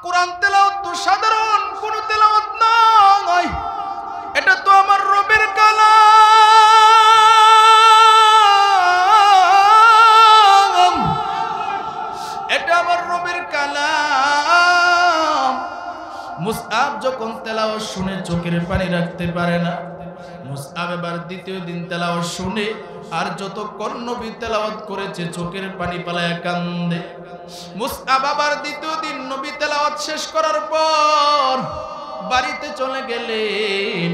কোরআন তেলাওয়াত তো সাধারণ কোন তেলাওয়াত নয়, এটা তো আমার রবের কালাম, এটা আমার রবের কালাম। মুসআব যখন তেলাওয়াত শুনে চোখের পানি রাখতে পারে না, মুসআব এবার দ্বিতীয় দিন তেলাওয়াত শুনে আর যতক্ষণ নবী তেলাওয়াত করেছে চোখের পানি পালায়া কান্দে। মুসআব আবার দ্বিতীয় দিন নবী তেলাওয়াত শেষ করার পর বাড়িতে চলে গেলেন।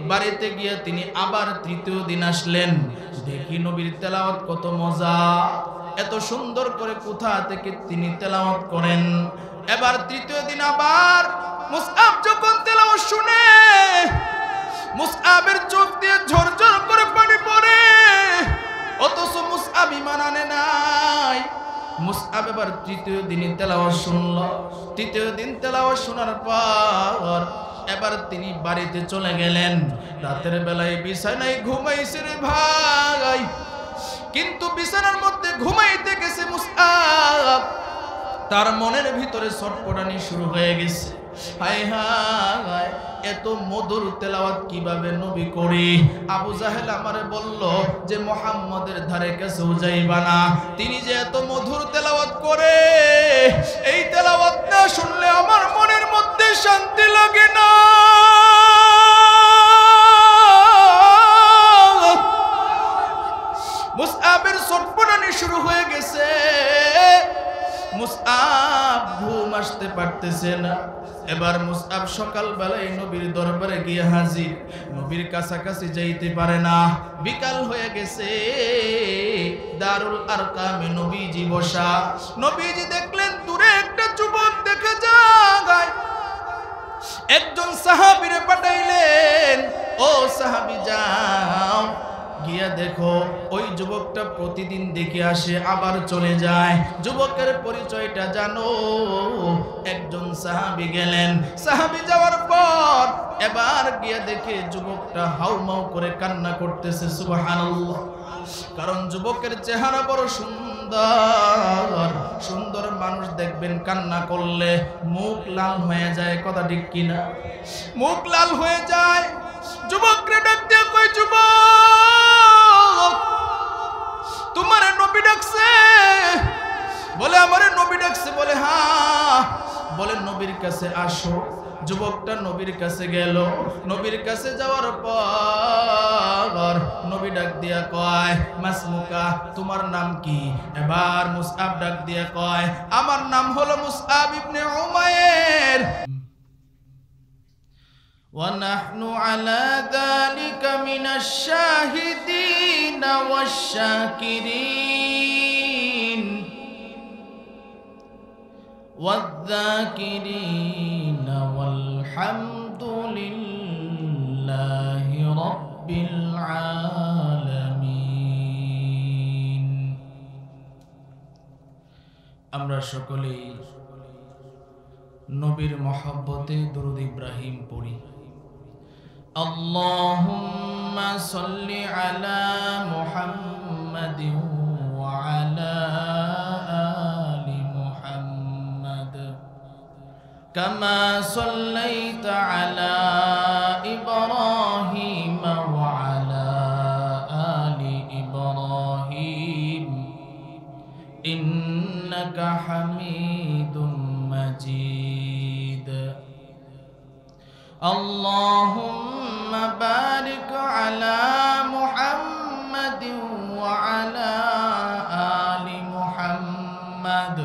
বাড়িতে গিয়ে তিনি আবার তৃতীয় দিন আসলেন, দেখি নবীর তেলাওয়াত কত মজা, এত সুন্দর করে কোথা থেকে তিনি তেলাওয়াত করেন। এবার তৃতীয় দিন আবার মুসআব যখন তেলাওয়াত শুনে মুসআবের চোখ দিয়ে ঝরঝর করে পানি পড়ে, অথচ মুসআব ঈমান আনে নাই। মুসআব এবার তৃতীয় দিনে তেলাওয়াত শুনল। তৃতীয় দিন তেলাওয়াত শোনার পর এবার তিনি বাড়িতে চলে গেলেন। রাতের বেলায় বিছানায় ঘুমাইছে রে ভাই, কিন্তু বিছানার মধ্যে ঘুমাইতে গেছে মুসআব, তার মনের ভিতরে ছটফটানি শুরু হয়ে গেছে। হায় হায়, এত মধুর তেলাওয়াত কিভাবে নবী করে? আবু জাহেল আমারে বলল যে মুহাম্মাদের ধারে কাছেও যাইবা না, তিনি যে এত মধুর তেলাওয়াত করে, এই তেলাওয়াত না শুনলে আমার মনের মধ্যে শান্তি লাগে না। মুসআবের ছটফটানি শুরু হয়ে গেছে। মুসআব ঘুম আসতে পারতেছে না। এবার মুসআব সকালবেলায় নবীর দরবারে গিয়ে হাজির, নবীর কাছাকাছি যাইতে পারে না। বিকাল হয়ে গেছে, দারুল আরকামে নবীজি বসা। নবীজি দেখলেন দূরে একটা যুবক দেখা যায়। একজন সাহাবীরে পাঠাইলেন, ও সাহাবী যাও গিয়া দেখো ওই যুবকটা প্রতিদিন দেখে আসে আবার চলে যায়, যুবকের পরিচয়টা জানো। একজন সাহাবী গেলেন, সাহাবী যাওয়ার পর এবার গিয়া দেখে যুবকটা হাউমাউ করে কান্না করতেছে। সুবহানাল্লাহ, কারণ যুবকের চেহারা বড় সুন্দর। সুন্দর মানুষ দেখবেন কান্না করলে মুখ লাল হয়ে যায়, কথা ঠিক কিনা? মুখ লাল হয়ে যায়। যুবকরে ডাক দিয়ে কই, যুবক তোমারে নবী ডাকছে? বলে আমারে নবী ডাকছে। বলে হ্যাঁ। বলে নবীর কাছে আসো। যুবকটা নবীর কাছে গেল। নবীর কাছে যাওয়ার পর নবী ডাক দিয়া কয়, মাসমুকা, তোমার নাম কি? এবার মুসআব ডাক দিয়া কয়, আমার নাম হলো মুসআব ইবনে উমাইর। ونحن على ذلك من الشاهدين والشاكرين والذاكرين والحمد لله رب العالمين। আমরা সকলেই নবীর মহব্বতে দুরূদ ইব্রাহিম পড়ি। আল্লাহুম্মা সাল্লি আলা মুহাম্মাদিন ওয়া আলা আলি মুহাম্মাদ কামা সাল্লাইতা আলা ইব্রাহিম ওয়া আলা আলি ইব্রাহিম ইন্নাকা হামিদুম মাজিদ। আল্লাহুম্মা বারিক আলা মুহাম্মাদিন ওয়া আলা আলি মুহাম্মাদ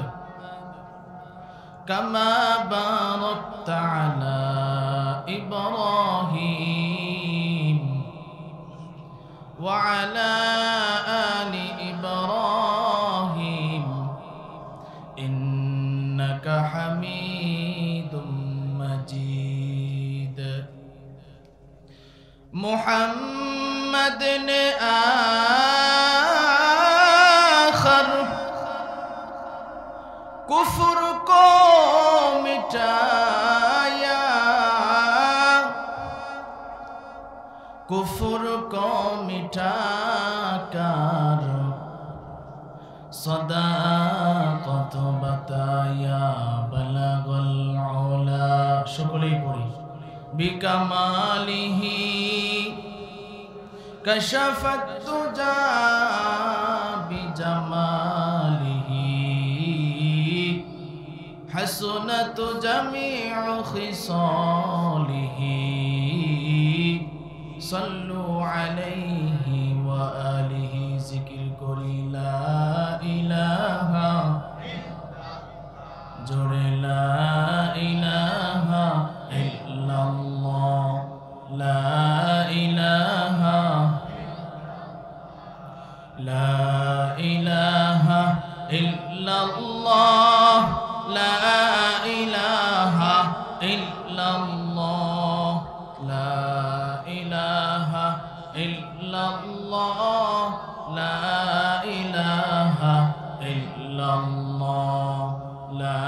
কামা বারাকতা আলা ইব্রাহিম ওয়া আলা আলি ইব্রাহিম ইন্নাকা হামিদুম মাজিদ। मुहम्मद ने आखर कुफ्र को मिटाया, कुफ्र को मिटाकर सदाकत बताया, बलगल সকলেই পড়ি। বিকামালিহি কাশাফাত তুজা বিজামালিহি হাসনাত জামিউ খিসালিহি সাল্লু আলাইহি ওয়া আলিহি। জিকির করি লা ইলাহা জোরে লা ইলাহা ইল্লাল্লাহ লা ইলাহা লা ইলাহা ইল্লাল্লাহ লা ইলাহা ইল্লাল্লাহ লা ইলাহা ইল্লাল্লাহ লা ইলাহা ইল্লাল্লাহ লা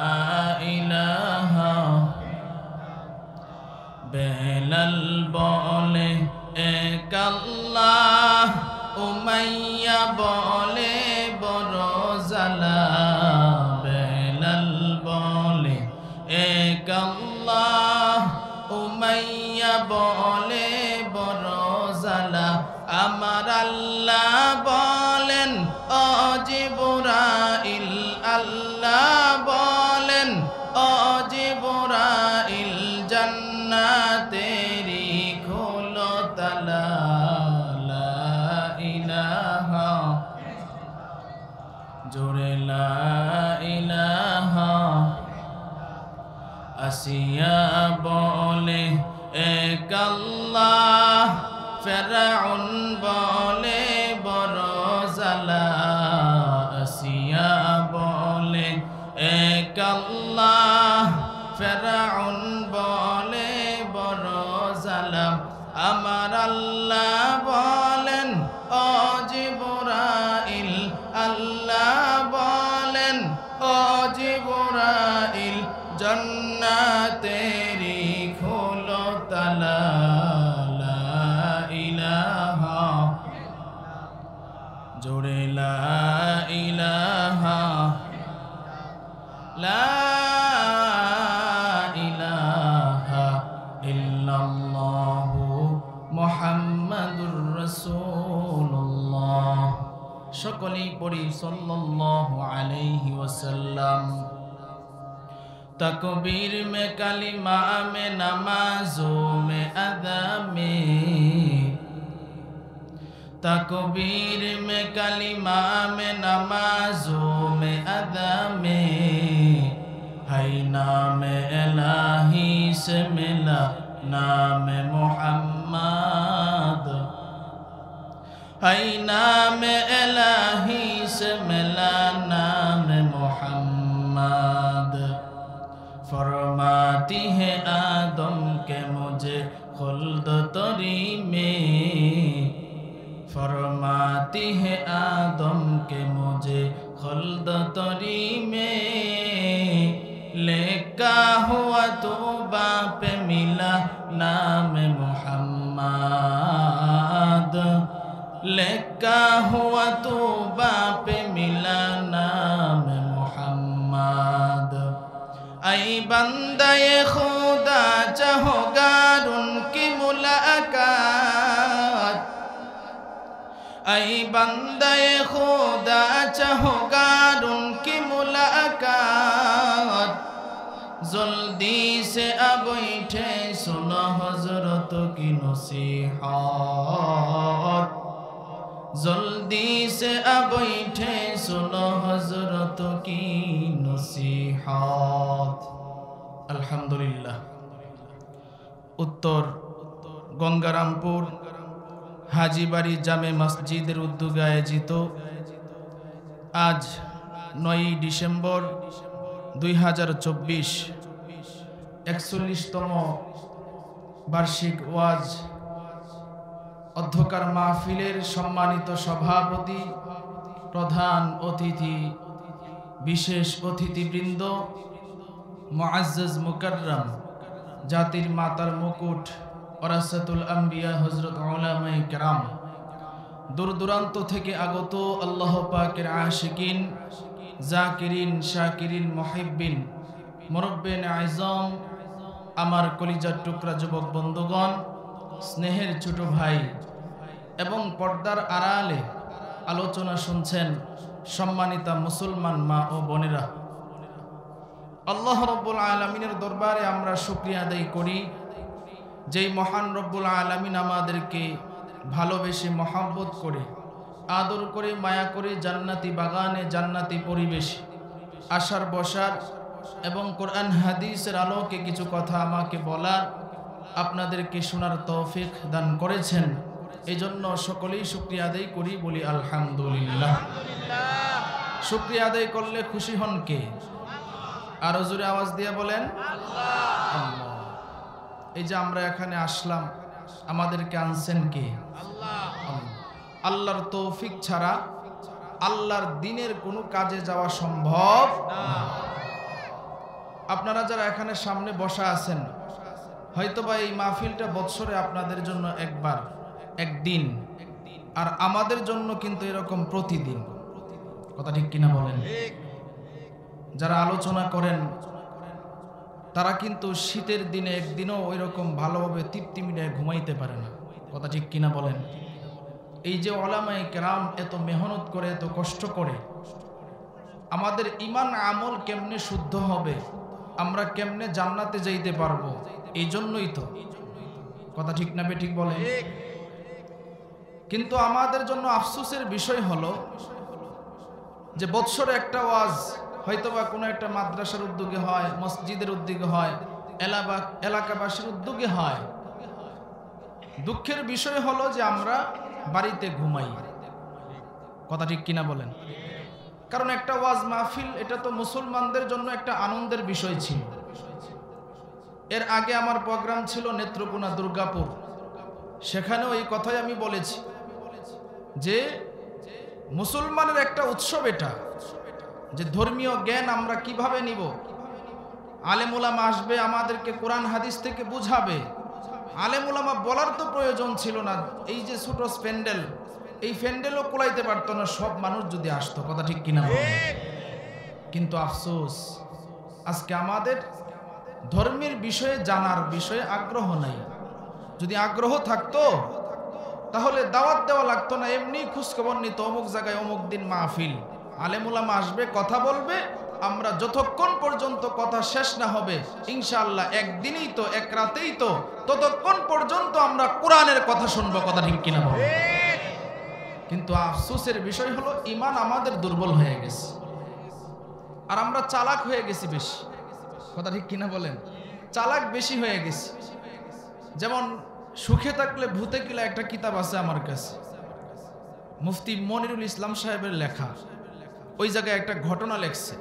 ইলাহা। বেলাল বলে এক আল্লাহ, উমাইয়া বলে বড় জালা। বেলাল বলে এক আল্লাহ, উমাইয়া বলে বড় জালা। আমার আল্লাহ বলেন ও জিবরাইল, আল্লাহ বলেন ও জিবরাইল, জান্নাতেরি খোলো তালা। লা ইলাহা জোরে লা ইলাহা। আসিয়া বলে এক আল্লাহ, ফেরাউন বলে বড় জালা। আসিয়া বলে এক আল্লাহ, ফেরাউন বলে বড় জালা। আমার আল্লাহ বলেন ও জিবরাইল, আল্লাহ বলেন ও জিবরাইল, জান্নাতেরি খোলো তালা। লা ইলাহা জোরে লা ইলাহা লা ইলাহা ইল্লাল্লাহু মুহাম্মাদুর রাসূলুল্লাহ। সকলেই পড়ি সাল্লাল্লাহু আলাইহি ওয়াসাল্লাম। तकबीर में कलिमा में नमाजों में अदा में, तकबीर में कलिमा में नमाजों में अदा में, है नाम इलाही से मिला नाम मुहम्मद, है नाम इलाही से मिला नाम मुहम्मद। फरमाती है आदम के मुझे खुल्द तरी में, फरमाती है आदम के मुझे खुल्द तरी में। लेका हुआ तो बाप मिला नाम मुहम्मद, लेका हुआ तो बाप मिला नाम मुहम्मद। ऐ बंदे खुदा चाहोगार उनकी मुलाकात, ऐ बंदे खुदा चाहोगार उनकी मुलाकात। जल्दी से अब बैठे सुनो हजरत की नसीहत, जल्दी से अब बैठे सुनो हजरत की नसीहत। अल्हम्दुलिल्लाह। उत्तर गंगारामपुर हाजीबाड़ी जामे मस्जिदेर उद्योगे आयोजित आज 9 डिसेम्बर 2024 41तम वार्षिक ওয়াজ অধ্যকার মাহফিলের সম্মানিত সভাপতি, প্রধান অতিথি, বিশেষ অতিথিবৃন্দ, মুআজ্জাজ মুকাররম, জাতির মাতার মুকুট, ওরাসাতুল আম্বিয়া হযরত উলামায়ে কেরাম, দূর দূরান্ত থেকে আগত আল্লাহ পাকের আশিকিন, জাকিরিন, শাকিরিন, মুহিব্বিন, মুরব্বিন আযম, আমার কলিজার টুকরা যুবক বন্ধুগণ, স্নেহের ছোট ভাই এবং পর্দার আড়ালে আলোচনা শুনছেন সম্মানিতা মুসলমান মা ও বোনেরা, আল্লাহ রব্বুল আলামিনের দরবারে আমরা শুকরিয়া আদায় করি যেই মহান রব্বুল আলামিন আমাদেরকে ভালোবেসে মহব্বত করে আদর করে মায়া করে জান্নাতি বাগানে জান্নাতি পরিবেশে আসার বসার এবং কোরআন হাদিসের আলোকে কিছু কথা আমাকে বলার, আপনাদেরকে শোনার তৌফিক দান করেছেন। এই জন্য সকলেই শুকরিয়া আদায় করি, বলি আলহামদুলিল্লাহ। শুকরিয়া আদায় করলে খুশি হন কে? আরো জোরে আওয়াজ দিয়ে বলেন আল্লাহ। এই যে আমরা এখানে আসলাম, আমাদেরকে আনছেন কে? আল্লাহ। আল্লাহর তৌফিক ছাড়া আল্লাহর দিনের কোনো কাজে যাওয়া সম্ভব না। আপনারা যারা এখানে সামনে বসা আছেন, হয়তোবা এই মাহফিলটা বৎসরে আপনাদের জন্য একবার একদিন, আর আমাদের জন্য কিন্তু এরকম প্রতিদিন। কথা ঠিক কিনা বলেন? যারা আলোচনা করেন তারা কিন্তু শীতের দিনে একদিনও ওই রকম ভালোভাবে তৃপ্তি মিটায় ঘুমাইতে পারে না। কথা ঠিক কিনা বলেন? এই যে ওলামায়ে কেরাম এত মেহনত করে, এত কষ্ট করে, আমাদের ঈমান আমল কেমনে শুদ্ধ হবে, আমরা কেমনে জান্নাতে যাইতে পারবো, এই জন্যই তো। কথা ঠিক না বেঠিক বলেন? কিন্তু আমাদের জন্য আফসোসের বিষয় হলো যে বৎসরে একটা ওয়াজ হয়তোবা কোনো একটা মাদ্রাসার উদ্যোগে হয়, মসজিদের উদ্যোগে হয়, এলাকাবাসীর উদ্যোগে হয়। দুঃখের বিষয় হলো যে আমরা বাড়িতে ঘুমাই। কথা ঠিক কিনা বলেন? কারণ একটা ওয়াজ মাহফিল, এটা তো মুসলমানদের জন্য একটা আনন্দের বিষয় ছিল। এর আগে আমার প্রোগ্রাম ছিল নেত্রকোনা, দুর্গাপুর, সেখানেও এই কথাই আমি বলেছি যে মুসলমানের একটা উৎসব এটা, যে ধর্মীয় জ্ঞান আমরা কিভাবে নিব। আলেম উলামা আসবে, আমাদেরকে কোরআন হাদিস থেকে বুঝাবে। আলেম উলামা বলার তো প্রয়োজন ছিল না। এই যে ছোট প্যান্ডেল, এই প্যান্ডেলও কোলাইতে পারতো না সব মানুষ যদি আসতো। কথা ঠিক কিনা? কিন্তু আফসোস, আজকে আমাদের ধর্মের বিষয়ে জানার বিষয়ে আগ্রহ নাই। যদি আগ্রহ থাকতো তাহলে দাওয়াত দেওয়া লাগতো না, এমনি খোঁজখবর নিত, অমুক জায়গায় অমুক দিন মাহফিল, আলেম উলামা আসবে, কথা বলবে, আমরা যতক্ষণ পর্যন্ত কথা শেষ না হবে, ইনশাআল্লাহ একদিনই তো, এক রাতেই তো, ততক্ষণ পর্যন্ত আমরা কোরআনের কথা শুনবো। কথা ঠিক কিনা বলেন? কিন্তু আফসোসের বিষয় হলো ঈমান আমাদের দুর্বল হয়ে গেছে, আর আমরা চালাক হয়ে গেছি বেশি। কথা ঠিক কিনা বলেন? চালাক বেশি হয়ে গেছি। যেমন সুখে থাকলে ভূতে কিলা একটা কিতাব আছে আমার কাছে, মুফতি মনিরুল ইসলাম সাহেবের লেখা। ওই জায়গায় একটা ঘটনা লেখছে।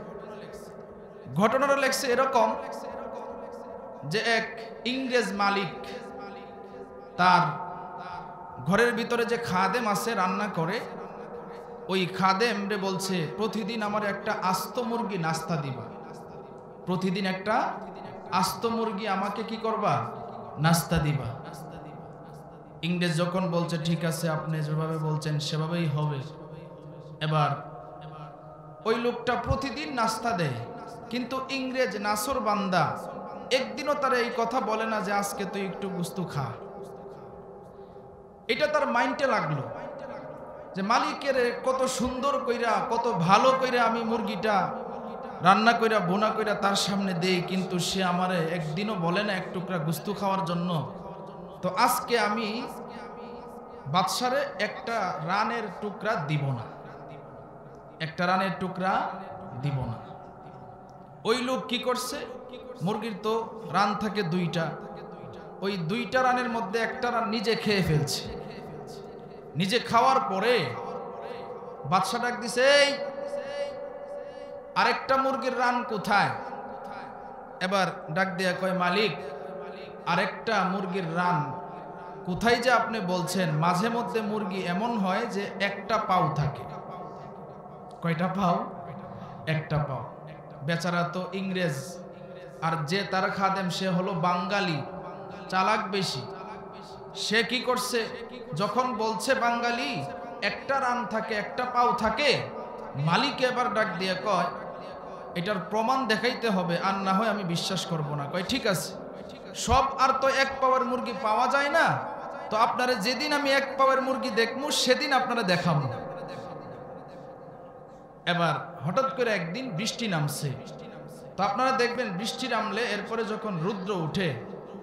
ঘটনাটা লেখছে এরকম যে এক ইংরেজ মালিক তার ঘরের ভিতরে যে খাদেম আছে রান্না করে, ওই খাদেম রে বলছে প্রতিদিন আমার একটা আস্ত মুরগি নাস্তা দিবা, প্রতিদিন একটা আস্ত মুরগি আমাকে কি করবা? নাস্তা দিবা। ইংরেজ যখন বলছে ঠিক আছে, আপনি যেভাবে বলছেন সেভাবেই হবে। এবার ওই লোকটা প্রতিদিন নাস্তা দেয়, কিন্তু ইংরেজ নাসর বান্দা একদিনও তার এই কথা বলে না যে আজকে তুই একটু গুস্তু খা। এটা তার মাইন্ডে লাগলো যে মালিকের কত সুন্দর কইরা, কত ভালো কইরা আমি মুরগিটা রান্না কইরা বোনা কইরা তার সামনে দেই, কিন্তু সে আমারে একদিনও বলে না এক টুকরা গুস্তু খাওয়ার জন্য। তো আজকে আমি বাদশারে একটা রানের টুকরা দিব না, একটা রানের টুকরা দিব না। ওই লোক কি করছে? মুরগির তো রান থাকে দুইটা, ওই দুইটা রানের মধ্যে একটা রান নিজে খেয়ে ফেলছে। নিজে খাওয়ার পরে বাদশা ডাক দিছে, এই আরেকটা মুরগির রান কোথায়? এবার ডাক দিয়া কয়, মালিক আরেকটা মুরগির রান কোথায় যে আপনি বলছেন? মাঝে মধ্যে মুরগি এমন হয় যে একটা পাও থাকে। কয়টা পাও? একটা পাও। বেচারা তো ইংরেজ, আর যে তার খাদেম সে হলো বাঙালি, চালাক বেশি। সে কি করছে? যখন বলছে বাঙালি একটা রান থাকে, একটা পাও থাকে, মালিক এবার ডাক দিয়ে কয় এটার প্রমাণ দেখাইতে হবে, আর না হয় আমি বিশ্বাস করব না। কয় ঠিক আছে, সব আর তো এক পাওয়ার মুরগি পাওয়া যায় না, তো আপনারা যেদিন আমি এক পাওয়ার মুরগি দেখবো সেদিন আপনারা দেখাবো। এবার হঠাৎ করে একদিন বৃষ্টি নামছে, তো আপনারা দেখবেন বৃষ্টি নামলে এরপরে যখন রৌদ্র উঠে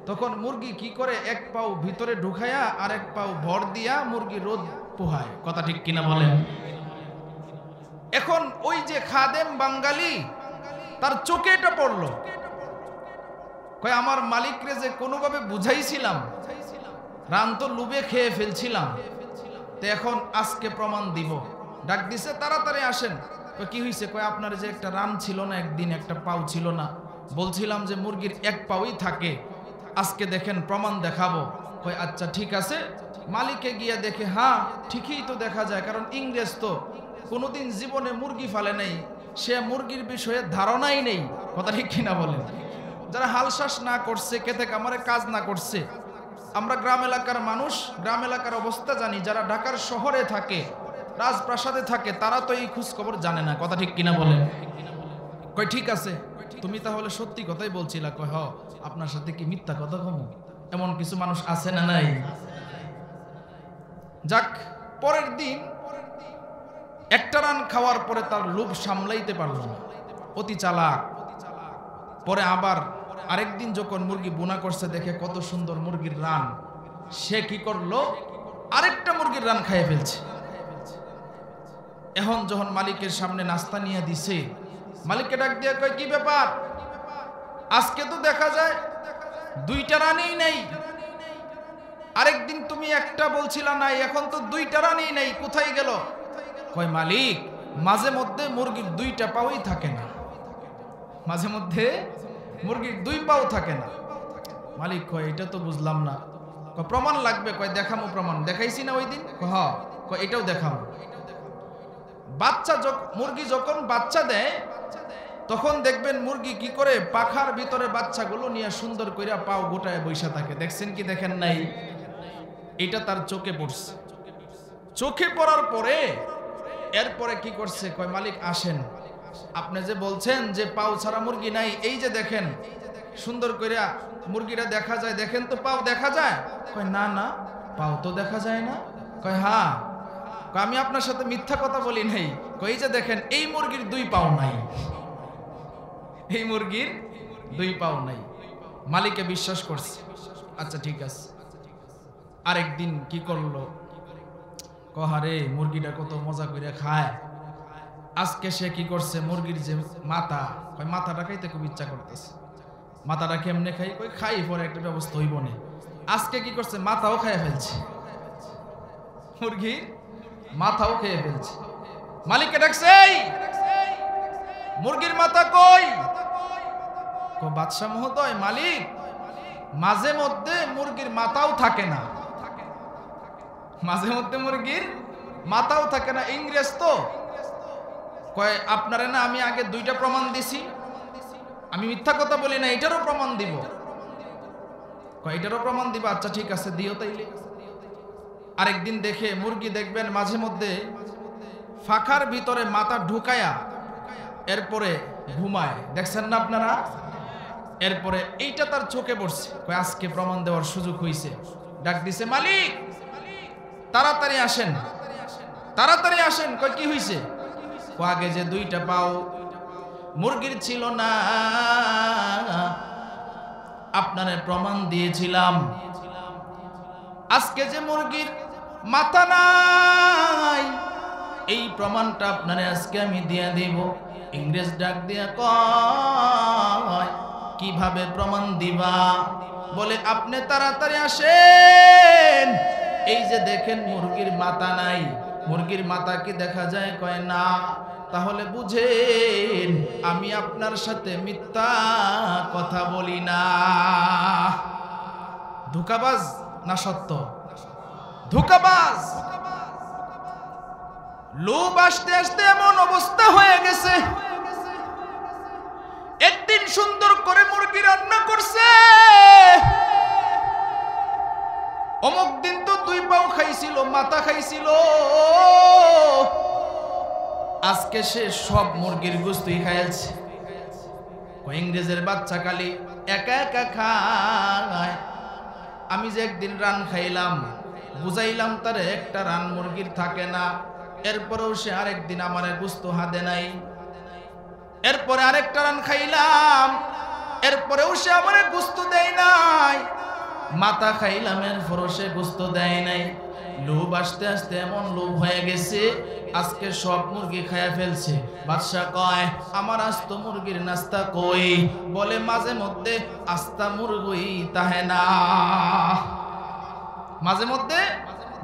তখন মুরগি কি করে এক পাও ভিতরে ঢুকায়া আর এক পাও ভর দিয়া মুরগি রোদ পোহায়। কথা ঠিক কিনা বলেন? এখন ওই যে খাদেম বাঙালি, তার চোখে এটা পড়লো, কয় আমার মালিকরে যে কোনোভাবে বুঝাইছিলাম, রান তো লুবে খেয়ে ফেলছিলাম, তো এখন আজকে প্রমাণ দিব। ডাক দিছে, তাড়াতাড়ি আসেন। কি হয়েছে? কয় আপনার যে একটা রান ছিল না, একদিন একটা পাও ছিল না, বলছিলাম যে মুরগির এক পাওই থাকে, আজকে দেখেন প্রমাণ দেখাবো। কয় আচ্ছা ঠিক আছে। মালিকে গিয়া দেখে, হ্যাঁ ঠিকই তো দেখা যায়, কারণ ইংরেজ তো কোনোদিন জীবনে মুরগি ফালে নাই, সে মুরগির বিষয়ে ধারণাই নেই। কথা ঠিক কিনা বলেন? যারা হালশ্বাস না করছে, খেতে কামারে কাজ না করছে, আমরা গ্রাম এলাকার মানুষ, গ্রাম এলাকার অবস্থা জানি। যারা ঢাকার শহরে থাকে, রাজপ্রাসাদে থাকে, তারা তো এই খোঁজ খবর জানে না। কথা ঠিক কিনা বলেন? কয় ঠিক আছে, তুমি তাহলে সত্যি কথাই বলছিলা। কয় হ, আপনার সাথে কি মিথ্যা কথা কম? এমন কিছু মানুষ আছে না নাই? যাক, পরের দিন একটা রান খাওয়ার পরে তার লোভ সামলাইতে পারল না, অতি চালাক। পরে আবার আরেকদিন যখন মুরগি বোনা করছে, দেখে কত সুন্দর মুরগির রান, সে কি করলো, আরেকটা মুরগির রান খাইয়ে ফেলছে। এখন যখন মালিকের সামনে নাস্তা নিয়ে দিছে, মালিককে ডাক দিয়ে কয়, কি ব্যাপার, আজকে তো দেখা যায় দুইটা রানই নেই, আরেকদিন তুমি একটা বলছিলা নাই, এখন তো দুইটা রানই নেই, কোথায় গেল? কয় মালিক, মাঝে মধ্যে মুরগির দুইটা পাওই থাকে না, মাঝে মধ্যে মুরগির দুই পাও থাকে না। মালিক কয়, এটা তো বুঝলাম না। কয় প্রমাণ লাগবে। কয় দেখামো প্রমাণ। দেখাইছি না ওই দিন? হ্যাঁ। কয় এটাও দেখামো। বাচ্চা মুরগি যখন বাচ্চা দেয়, তখন দেখবেন মুরগি কি করে পাখার ভিতরে বাচ্চাগুলো নিয়ে সুন্দর করে পাও গোটায় বৈশা থাকে। দেখছেন কি দেখেন নাই? এটা তার চোখে পড়ছে। চোখে পড়ার পরে এরপরে কি করছে? কয় মালিক আসেন, আপনি যে বলছেন যে পাও ছাড়া মুরগি নাই, এই যে দেখেন সুন্দর করে মুরগিটা দেখা যায়, দেখেন তো পাও দেখা যায়? কয় না না, পাও তো দেখা যায় না। কয় হ্যাঁ। আমি আপনার সাথে মিথ্যা কথা বলি নাই। কই যে দেখেন, এই মুরগির দুই পাও নাই, এই মুরগির দুই পাও নাই। মালিকে বিশ্বাস করছে। আচ্ছা ঠিক আছে। আরেকদিন কি করলো? কহারে মুরগিটা কত মজা করে খায়। আজকে সে কি করছে, মুরগির যে মাথা, কই মাথাটা খাইতে খুব ইচ্ছা করতেছে। মাথাটা কেমনে খাই? কই খাই, পরে একটা ব্যবস্থা হইব না। আজকে কি করছে, মাথাও খাইয়া ফেলছে, মুরগির মাথাও খেয়ে ফেলছে। মালিককে ডাকছে, মুরগির মাথা কই? বাদশা মহোদয়, মালিক, মাঝে মধ্যে মুরগির মাথাও থাকে না, মাঝে মধ্যে মুরগির মাথাও থাকে না, ইংরেজ তো। কয় আপনারে না আমি আগে দুইটা প্রমাণ দিছি, আমি মিথ্যা কথা বলি না, এটারও প্রমাণ দিব। কয় এটারও প্রমাণ দিব? আচ্ছা ঠিক আছে, দিও তাইলে। আরেকদিন দেখে মুরগি দেখবেন মাঝে মধ্যে ফাঁকার ভিতরে মাথা ঢুকায়া এরপরে ঘুমায়। দেখছেন না আপনারা? এরপরে এইটা তার চোখে পড়ছে। কয় আজকে প্রমাণ দেওয়ার সুযোগ হইছে। ডাক দিছে, মালিক তাড়াতাড়ি আসেন, তাড়াতাড়ি আসেন। কয় কি হইছে? আগে যে দুইটা পাও মুরগির ছিল না, আপনারে প্রমাণ দিয়েছিলাম, আজকে যে মুরগির মাথা নাই, এই প্রমাণটা আপনারে আজকে আমি দিয়ে দিব। ইংরেজ ডাক দিয়া কয়, কিভাবে প্রমাণ দিবা? বলে আপনি তাড়াতাড়ি আসেন, এই যে দেখেন মুরগির মাথা নাই, মুরগির মাথা কি দেখা যায়? কয় না। তাহলে বুঝেন আমি আপনার সাথে মিথ্যা কথা বলি না। ধোঁকাবাজ না সত্য? ধোঁকাবাজ। লোভ আসতে আসতে এমন অবস্থা হয়ে গেছে, একদিন সুন্দর করে মুরগি রান্না করছে, অমুক দিন তো দুই পাও খাইছিল, মাথা খাইছিল, আজকে সে সব মুরগির গোশতই খাইছে। ইংরেজের বাচ্চা কালি একা একা খায়। আমি যে একদিন রান খাইলাম, বুঝাইলাম তারে একটা রান মুরগির থাকে না, এরপরেও সে আরেকদিন আমারে গোস্ত হাতে নাই। এরপরে আরেকটা রান খাইলাম, এরপরেও সে আমারে গোস্ত দেয় নাই। মাথা খাইলাম, এরপরও সে গোস্ত দেয় নাই। লোভ আস্তে আস্তে এমন লোভ হয়ে গেছে, আজকে সব মুরগি খায়া ফেলছে। বাদশা কয়, আমার আস্ত মুরগির নাস্তা কই? বলে, মাঝে মধ্যে আস্তা মুরগি তাহে না, মাঝে মধ্যে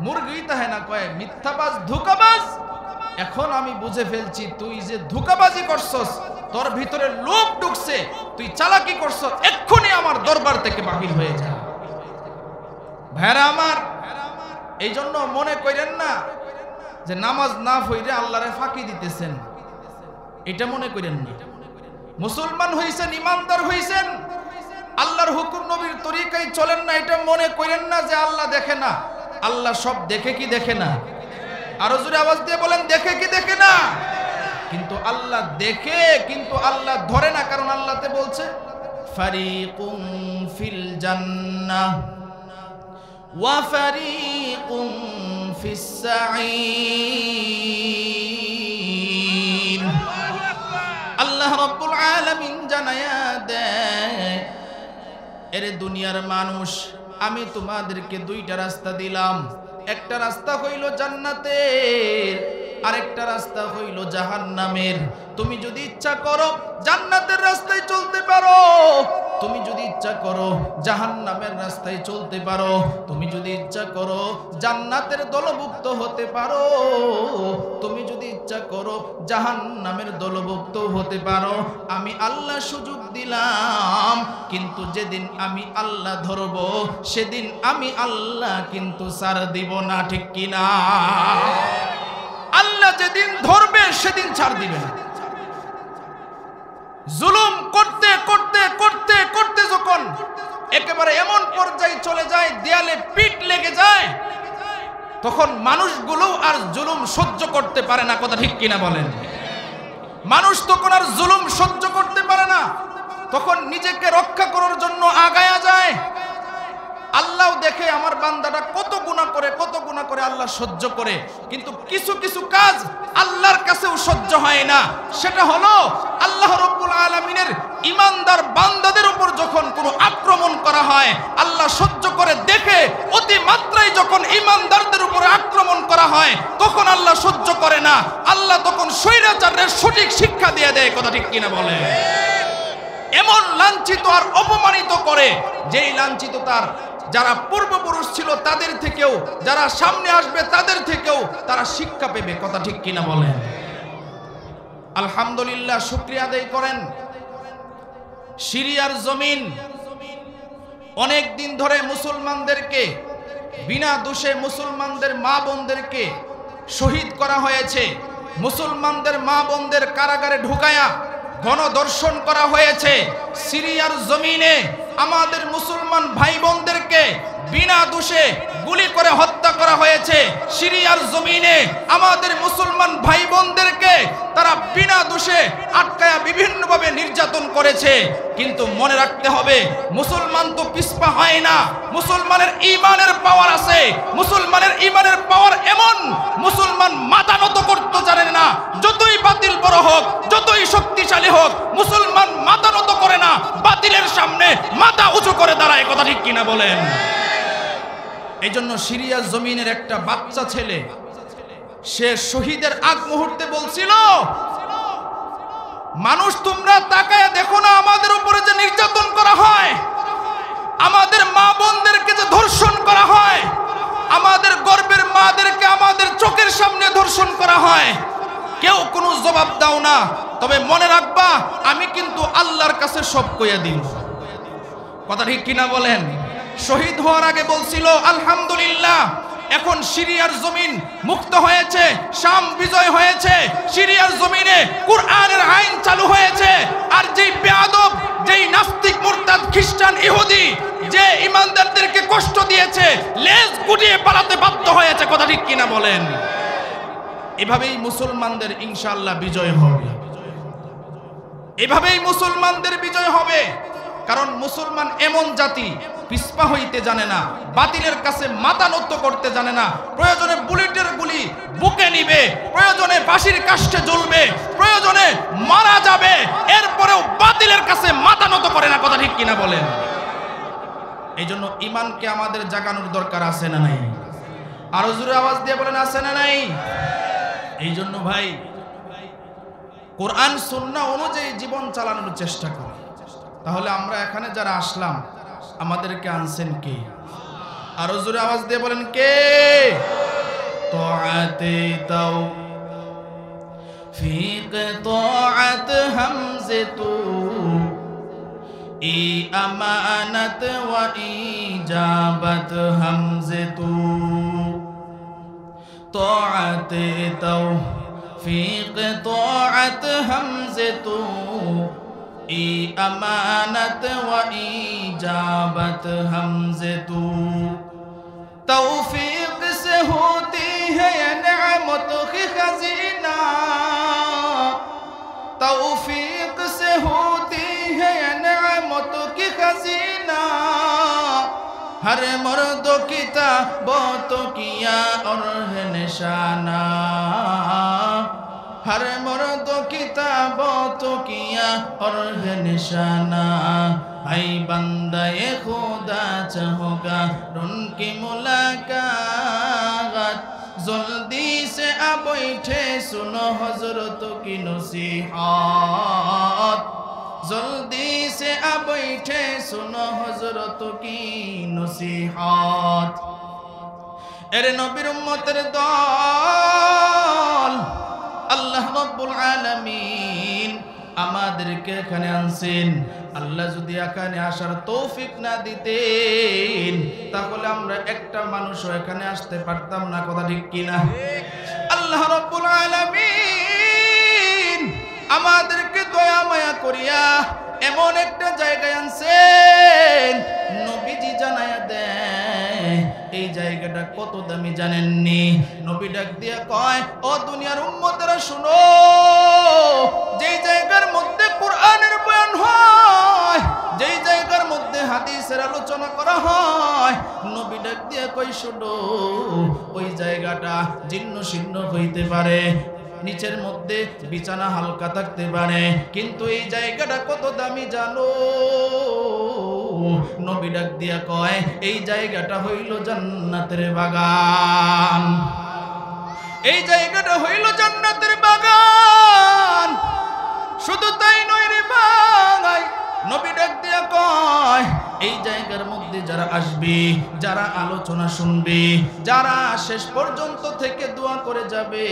মুরগি তাহে না। কয়, মিথ্যাবাজ, ধোঁকাবাজ। এখন আমি বুঝে ফেলছি তুই যে ধোঁকাবাজি করছস, তোর ভিতরে লোভ ঢুকছে, তুই চালাকি করছস, এক্ষুনি আমার দরবার থেকে বাহির হয়ে যা। ভাইরা আমার, এই জন্য মনে করেন না যে নামাজ না পড়ে আল্লাহরে ফাঁকি দিতেছেন, এটা মনে করেন না। মুসলমান হইছেন, ইমানদার হইছেন, আল্লাহর হুকুম নবীর তরিকায় চলেন না, এটা মনে করেন না যে আল্লাহ দেখে না। আল্লাহ সব দেখে কি দেখে না? আরো জোরে আওয়াজ দিয়ে বলেন, দেখে কি দেখে না? কিন্তু আল্লাহ দেখে, কিন্তু আল্লাহ ধরে না। কারণ আল্লাহতে বলছে, ফারিকুম ফিল জান্নাহ ওয়া ফারিকুম ফিস সাঈর। আল্লাহ রাব্বুল আলামিন জানায়া দেয়, এরে দুনিয়ার মানুষ, আমি তোমাদেরকে দুইটা রাস্তা দিলাম। একটা রাস্তা হইল জান্নাতের, আরেকটা রাস্তা হইল জাহান্নামের। তুমি যদি ইচ্ছা করো জান্নাতের রাস্তায় চলতে পারো, তুমি যদি ইচ্ছা করো জাহান্নামের রাস্তায় চলতে পারো, তুমি যদি ইচ্ছা করো জান্নাতের দলভুক্ত হতে পারো, তুমি যদি ইচ্ছা করো জাহান্নামের দলভুক্ত হতে পারো। আমি আল্লাহ সুযোগ দিলাম, কিন্তু যেদিন আমি আল্লাহ ধরব, সেদিন আমি আল্লাহ কিন্তু ছাড় দিব না, ঠিক কিনা? আল্লাহ যেদিন ধরবে সেদিন ছাড় দিবে না। জুলুম করতে করতে করতে করতে যখন একেবারে এমন পর্যায়ে চলে যায়, দেয়ালে পিঠ লেগে যায়, তখন মানুষগুলো আর জুলুম সহ্য করতে পারে না। কথা ঠিক কিনা বলেন? মানুষ তখন আর জুলুম সহ্য করতে পারে না, তখন নিজেকে রক্ষা করার জন্য আগায়া যায়। আল্লাহ দেখে আমার বান্দাটা কত গুনাহ করে, কত গুনাহ করে, আল্লাহ সহ্য করে। কিন্তু কিছু কিছু কাজ আল্লাহর কাছেও সহ্য হয় না। সেটা হলো আল্লাহ রাব্বুল আলামিনের ইমানদার বান্দাদের উপর যখন কোনো আক্রমণ করা হয়, আল্লাহ সহ্য করে দেখে অতি মাত্রায় যখন ইমানদারদের উপর আক্রমণ করা হয়, তখন আল্লাহ সহ্য করে না। আল্লাহ তখন স্বৈরাচারের সঠিক শিক্ষা দিয়ে দেয়। কথা ঠিক কিনা বলে? এমন লাঞ্ছিত আর অপমানিত করে, যেই লাঞ্ছিত তার যারা পূর্বপুরুষ ছিল তাদের থেকেও, যারা সামনে আসবে তাদের থেকেও তারা শিক্ষা পেবে। কথা ঠিক কিনা বলেন? আলহামদুলিল্লাহ, শুকরিয়া আদায় করেন। সিরিয়ার জমিন অনেক দিন ধরে মুসলমানদেরকে বিনা দোষে, মুসলমানদের মা বোনদেরকে শহীদ করা হয়েছে। মুসলমানদের মা বোনদের কারাগারে ঢুকায়া গণধর্ষণ করা হয়েছে। সিরিয়ার জমিনে আমাদের মুসলমান ভাই বোনদেরকে বিনা দোষে গুলি করে হত্যা করা হয়েছে। সিরিয়ার জমিনে আমাদের মুসলমান ভাই বোনদেরকে তারা বিনা দোষে আটকায়া বিভিন্নভাবে নির্যাতন করেছে। কিন্তু মনে রাখতে হবে, মুসলমান তো পিছপা হয় না। মুসলমানের ঈমানের পাওয়ার আছে। মুসলমানের ঈমানের পাওয়ার এমন, মুসলমান মাথা নত করতে জানে না। যতই বাতিল বড় হোক, যতই শক্তিশালী হোক, মুসলমান মাথা নত করে না। বাতিলের সামনে মাথা উঁচু করে দাঁড়ায়। কথা ঠিক কিনা বলেন? এই জন্য সিরিয়ার জমিনের একটা বাচ্চা ছেলে, সে শহীদের আগ মুহূর্তে বলছিল, মানুষ তোমরা তাকায় দেখো না আমাদের উপরে যে নির্যাতন করা হয়, আমাদের মা বোনদেরকে যে ধর্ষণ করা হয়, আমাদের গর্ভের মাদেরকে আমাদের চোখের সামনে ধর্ষণ করা হয়, কেউ কোনো জবাব দাও না। তবে মনে রাখবা, আমি কিন্তু আল্লাহর কাছে সব কইয়া দিই। কথা ঠিক কিনা বলেন? শহীদ হওয়ার আগে বলছিল আলহামদুলিল্লাহ, এখন সিরিয়ার জমিন মুক্ত হয়েছে, শাম বিজয় হয়েছে, সিরিয়ার জমিনে কুরআনের আইন চালু হয়েছে। আর যেই বেয়াদব, যেই নাস্তিক, মুরতাদ, খ্রিস্টান, ইহুদি যে ইমানদারদেরকে কষ্ট দিয়েছে, লেজ গুটিয়ে পালাতে বাধ্য হয়েছে। কথা ঠিক কিনা বলেন? এভাবেই মুসলমানদের ইনশাআল্লাহ বিজয় হবে, এভাবেই মুসলমানদের বিজয় হবে। কারণ মুসলমান এমন জাতি পিছপা হইতে জানে না, বাতিলের কাছে মাথা নত করতে জানে না। প্রয়োজনে বুলেটের গুলি বুকে নিবে, প্রয়োজনে ফাঁসির কাষ্ঠে জ্বলবে, প্রয়োজনে মারা যাবে, এরপরেও বাতিলের কাছে মাথা নত করে না। কথা ঠিক কিনা বলেন? এই জন্য ইমানকে আমাদের জাগানোর দরকার আছে না নাই? আরো জোরে আওয়াজ দিয়ে বলেন, আছে না নাই? এই জন্য ভাই কোরআন সুন্নাহ অনুযায়ী জীবন চালানোর চেষ্টা করি। তাহলে আমরা এখানে যারা আসলাম, আমাদেরকে আনছেন কে? আরো জোরে আওয়াজ দিয়ে বলেন, কে? তোয়াতে দাও ফিক তোয়াত হামজে তু ই আমানত ওয়া ইজাবত হামজে তু তোয়াতে দাও ফিক তোয়াত হামজে তু ই আমানত ওয়া ইজাবত হামজে তু तौफीक से होती है ये नेमतों की खजीना, तौफीक से होती है ये नेमतों की खजीना, हर मर्द की ताबतों किया और है निशाना, हर मर्द की ताबतों किया और है निशाना, ऐ बंदे खुदा चाहोगा उनकी मुलाकात, जल्दी से आ बैठे सुनो हजरतों की नसीहत, जल्दी से आ बैठे सुनो हजरतों की नसीहत। एरे नबीर उम्मतेर दल আল্লাহ রাব্বুল আলামিন আমাদেরকে এখানে আনছেন। আল্লাহ যদি এখানে আসার তৌফিক না দিতেন, তাহলে আমরা একটা মানুষও এখানে আসতে পারতাম না। কথা ঠিক কিনা? আল্লাহ রাব্বুল আলামিন আমাদেরকে দয়া মায়া করিয়া এমন একটা জায়গায় আনছেন, নবীজি জানায়া দেয় এই জায়গাটা কত দামি জানেননি? নবী ডাক দিয়া কয়, ও দুনিয়ার উম্মতেরা শুনো, যেই জায়গার মধ্যে কোরআনের বয়ান হয়, যেই জায়গার মধ্যে হাদিসের আলোচনা করা হয়, নবী ডাক দিয়া কয়, শুনো, ওই জায়গাটা জীর্ণ শীর্ণ হইতে পারে, নিচের মধ্যে বিছানা হালকা থাকতে পারে, কিন্তু এই জায়গাটা কত দামি জানো? নবী ডাক দিয়া কয়, এই জায়গাটা হইল জান্নাতের বাগান, এই জায়গাটা হইল জান্নাতের বাগান। শুধু তাই নয় রে ভাই, নবী ডাক দিয়া কয়, এই জায়গার মধ্যে যারা আসবে, যারা আলোচনা শুনবে, যারা শেষ পর্যন্ত থেকে দোয়া করে যাবে,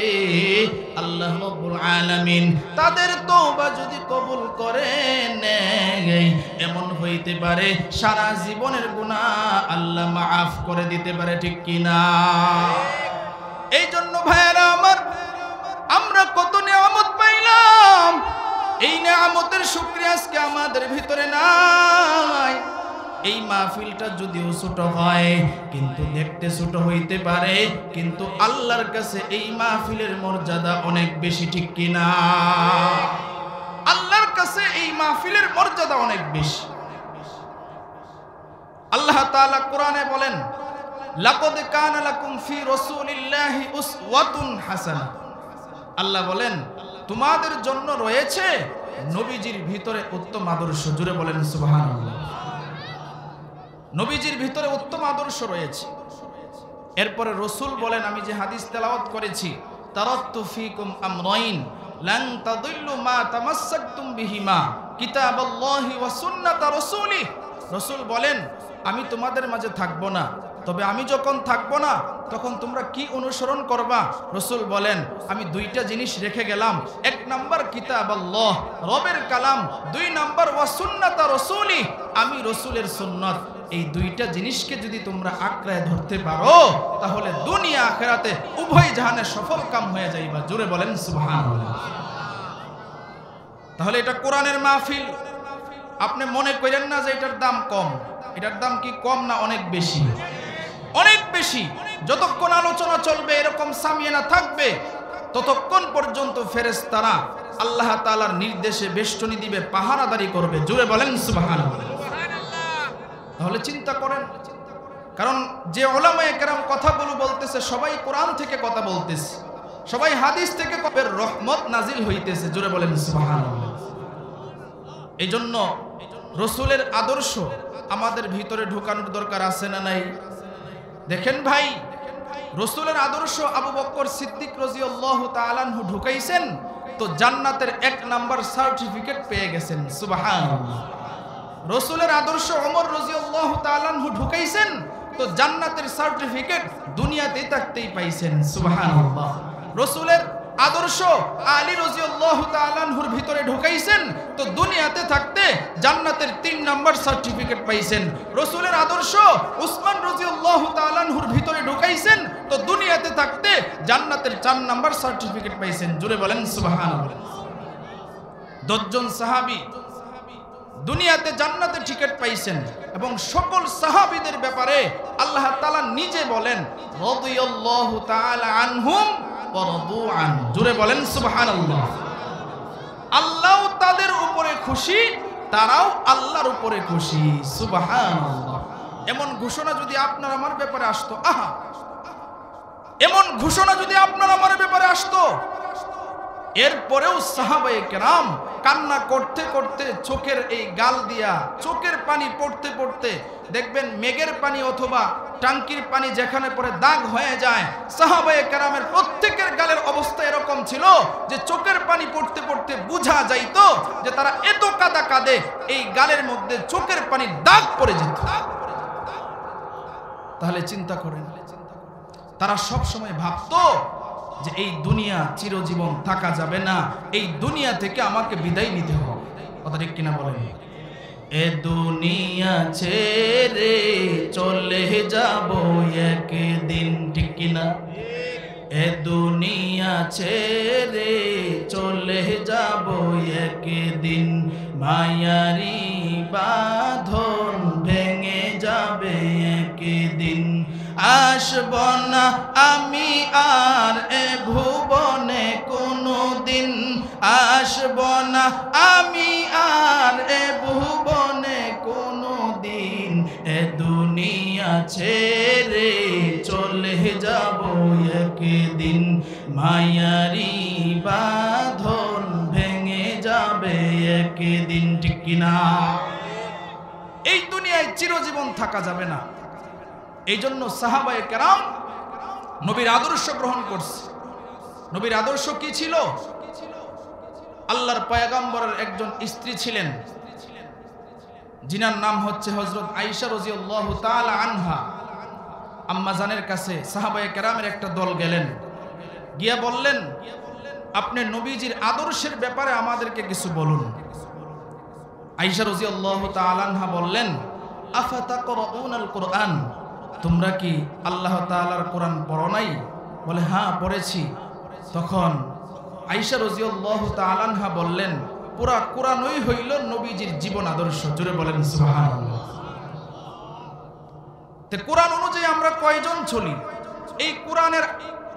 আল্লাহ রাব্বুল আলামিন তাদের তওবা যদি কবুল করেন, এমন হইতে পারে সারা জীবনের গুনাহ আল্লাহ মাফ করে দিতে পারে। ঠিক কিনা? এই জন্য ভাইয়েরা আমার, আমরা কত নিয়ামত পাইলাম, এই নিয়ামতের শুকরিয়া আজকে আমাদের ভিতরে নাই। এই মাহফিলটা যদিও ছোট হয়, কিন্তু দেখতে ছোট হইতে পারে, কিন্তু আল্লাহর কাছে এই মাহফিলের মর্যাদা অনেক বেশি। ঠিক কিনা? আল্লাহর কাছে এই মাহফিলের মর্যাদা অনেক বেশি। আল্লাহ তাআলা কোরআনে বলেন, লাকাদ কানা লাকুম ফি রাসূলিল্লাহি উসওয়াতুন হাসানাহ। আল্লাহ বলেন, তোমাদের জন্য রয়েছে নবীজির ভিতরে উত্তম আদর্শ। জুড়ে বলেন সুবহানাল্লাহ। নবীজির ভিতরে উত্তম আদর্শ রয়েছে। এরপরে রাসূল বলেন, আমি যে হাদিস তেলাওয়াত করেছি, তারাক্তু ফীকুম আমরাইন লান তাদিল্লু মা তামাসসাকতুম বিহিমা কিতাবাল্লাহি ওয়া সুন্নাতা রাসূলি। রাসূল বলেন, আমি তোমাদের মাঝে থাকবো না, তবে আমি যখন থাকবো না তখন তোমরা কি অনুসরণ করবা? রাসূল বলেন, আমি দুইটা জিনিস রেখে গেলাম। এক নাম্বার কিতাবাল্লাহ, রবের কালাম। দুই নাম্বার ওয়া সুন্নাতা রাসূলি, আমি রাসূলের সুন্নাত। এই দুইটা জিনিসকে যদি তোমরা আঁকড়ায় ধরতে পারো, তাহলে দুনিয়া আখিরাতে উভয় জাহানে সফল কাম হয়ে যাইবা। জোরে বলেন সুবহানাল্লাহ। তাহলে এটা কোরআনের মাহফিল। আপনি মনে করেন না যে এটার দাম কম। এটার দাম কি কম? না, অনেক বেশি, অনেক বেশি। যতক্ষণ আলোচনা চলবে, এরকম সামিয়ানা থাকবে, ততক্ষণ পর্যন্ত ফেরেশতারা আল্লাহ তাআলার নির্দেশে বেষ্টনী দিবে, পাহারাদারি করবে। জোরে বলেন সুবহানাল্লাহ। তাহলে চিন্তা করেন, কারণ যে উলামায়ে কেরাম কথাগুলো বলতেছে সবাই কোরআন থেকে কথা বলতেছে, সবাই হাদিস থেকে রহমত নাজিল হইতেছে। জোরে বলেন সুবহানাল্লাহ। এই জন্য রসুলের আদর্শ আমাদের ভিতরে ঢোকানোর দরকার আছে না নাই? দেখেন ভাই, রসুলের আদর্শ আবু বকর সিদ্দিক রাদিয়াল্লাহু তাআলা আনহু ঢুকাইছেন তো জান্নাতের 1 নাম্বার সার্টিফিকেট পেয়ে গেছেন। সুবহানাল্লাহ। রসুলের আদর্শ ওমর রাদিয়াল্লাহু তাআলা আনহু ঢুকাইছেন তো জান্নাতের সার্টিফিকেট দুনিয়াতেই থাকতেই পাইছেন। সুবহানাল্লাহ। রসুলের আদর্শ আলী রাদিয়াল্লাহু তাআলা আনহুর ভিতরে ঢুকাইছেন তো দুনিয়াতে থাকতে জান্নাতের 3 নাম্বার সার্টিফিকেট পাইছেন। রসুলের আদর্শ উসমান রাদিয়াল্লাহু তাআলা আনহুর ভিতরে ঢুকাইছেন তো দুনিয়াতে থাকতে জান্নাতের 4 নাম্বার সার্টিফিকেট পাইছেন। জোরে বলেন সুবহানাল্লাহ। 10 জন সাহাবী দুনিয়াতে জান্নাতে টিকিট পাইছেন এবং সকল সাহাবীদের ব্যাপারে আল্লাহ তাআলা নিজে বলেন রাদিয়াল্লাহু তাআলা আনহুম ওয়া রাদু আন। জোরে বলেন সুবহানাল্লাহ। আল্লাহ তাদের উপরে খুশি, তারাও আল্লাহর উপরে খুশি। সুবহানাল্লাহ। এমন ঘোষণা যদি আপনার আমার ব্যাপারে আসতো, আহা, এমন ঘোষণা যদি আপনার আমার ব্যাপারে আসতো, এরপরেও সাহাবায়ে কেরাম কান্না করতে করতে চোখের এই গাল দিয়া চোখের পানি পড়তে পড়তে, দেখবেন মেঘের পানি অথবা টাঙ্কির পানি যেখানে পড়ে দাগ হয়ে যায়, সাহাবায়ে কেরামের প্রত্যেকের গালের অবস্থা এরকম ছিল যে চোখের পানি পড়তে পড়তে বোঝা যাইতো যে তারা এত কাদা কাঁদে এই গালের মধ্যে চোখের পানি দাগ পড়ে যেত। তাহলে চিন্তা করেন, তারা সব সময় ভাবতো যে এই দুনিয়া চিরজীবন থাকা যাবে না, এই দুনিয়া থেকে আমাকে বিদায় নিতে হবে। কথা ঠিক কিনা বলেন? এ দুনিয়া ছেড়ে চলে যাব একদিন, ঠিক কিনা? এ দুনিয়া ছেড়ে চলে যাব একদিন, মায়ারি বাঁধন ভেঙে যাবে একদিন, আসব না আমি আর এ ভুবনে কোনদিন, আসব না আমি আর এ ভুবনে কোনদিন, এ দুনিয়া ছেড়ে চলে যাব একদিন, মায়ারি বাঁধন ভেঙে যাবে একদিন, ঠিক কিনা? এই দুনিয়ায় চিরজীবন থাকা যাবে না। এই জন্য সাহাবায়ে কেরাম নবীর আদর্শ গ্রহণ করছে। নবীর আদর্শ কি ছিল? আল্লাহর পয়গম্বরের একজন স্ত্রী ছিলেন, যিনার নাম হচ্ছে হযরত আয়েশা রাদিয়াল্লাহু তাআলা আনহা। আম্মা জানের কাছে সাহাবায়ে কেরামের একটা দল গেলেন, গিয়া বললেন, আপনি নবীজির আদর্শের ব্যাপারে আমাদেরকে কিছু বলুন। আয়েশা রাদিয়াল্লাহু তাআলা আনহা বললেন, আফাতাকরাউনাল কুরআন, তোমরা কি আল্লাহ তাআলার কোরআন পড়ো নাই? বলে, হ্যাঁ পড়েছি। তখন আয়েশা রাদিয়াল্লাহু তাআলা আনহা বললেন, পুরা কোরআনই হইল নবীজির জীবন আদর্শ। জোরে বলেন সুবহানাল্লাহ। তে কোরআন অনুযায়ী আমরা কয়জন চলি? এই কোরআনের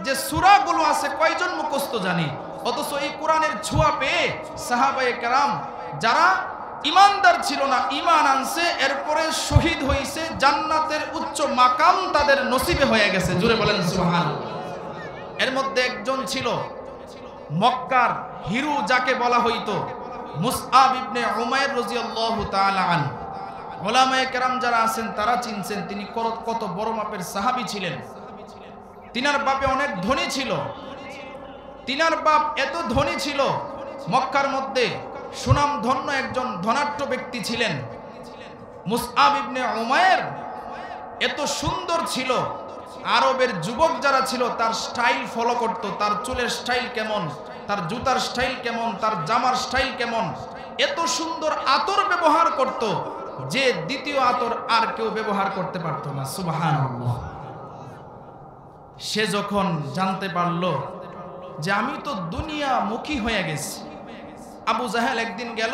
যে সূরাগুলো আছে কয়জন মুখস্থ জানি? অথচ এই কোরআনের ছোঁয়া পেয়ে সাহাবায়ে কেরাম যারা ইমানদার ছিল না, ইমান আনছে, এরপরে শহীদ হইছে, জান্নাতের উচ্চ মাকাম তাদের নসিবে হয়ে গেছে। জোরে বলেন সুবহানাল্লাহ। এর মধ্যে একজন ছিল মক্কার হিরু, যাকে বলা হইতো মুসআব ইবনে উমাইর রাদিয়াল্লাহু তাআলা আনহু। উলামায়ে কেরাম যারা আছেন তারা চিনছেন তিনি কত বড় মাপের সাহাবী ছিলেন। তিনার বাপে অনেক ধনী ছিল। তিনার বাপ এত ধনী ছিল, মক্কার মধ্যে সুনামধন্য একজন ধনাঢ্য ব্যক্তি ছিলেন। মুসআব ইবনে উমাইর এত সুন্দর ছিল, আরবের যুবক যারা ছিল তার স্টাইল ফলো করত, তার চুলের স্টাইল কেমন, তার জুতার স্টাইল কেমন, তার জামার স্টাইল কেমন, এত সুন্দর আতর ব্যবহার করত যে দ্বিতীয় আতর আর কেউ ব্যবহার করতে পারত না। সুবহানাল্লাহ। সে যখন জানতে পারল যে আমি তো দুনিয়া মুখী হয়ে গেছি, আবু জাহেল একদিন গেল,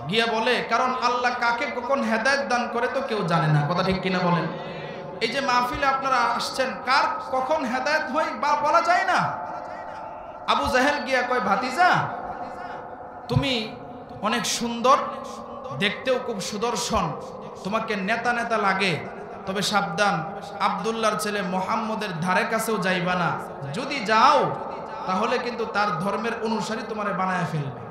গিয়ে বলে, কারণ আল্লাহ কাকে কখন হেদায়েত দান করে তো কেউ জানে না। কথা ঠিক কিনা বলেন? এই যে মাহফিলে আপনারা আসছেন, কার কখন হেদায়েত হয় বা বলা যায় না। আবু জাহেল গিয়া কয়, ভাতিজা তুমি অনেক সুন্দর, দেখতেও খুব সুদর্শন, তোমাকে নেতা নেতা লাগে, তবে সাবধান, আব্দুল্লাহর ছেলে মোহাম্মদের ধারে কাছেও যাইবা না। যদি যাও তাহলে কিন্তু তার ধর্মের অনুসারী তোমারে বানায় ফেলবে।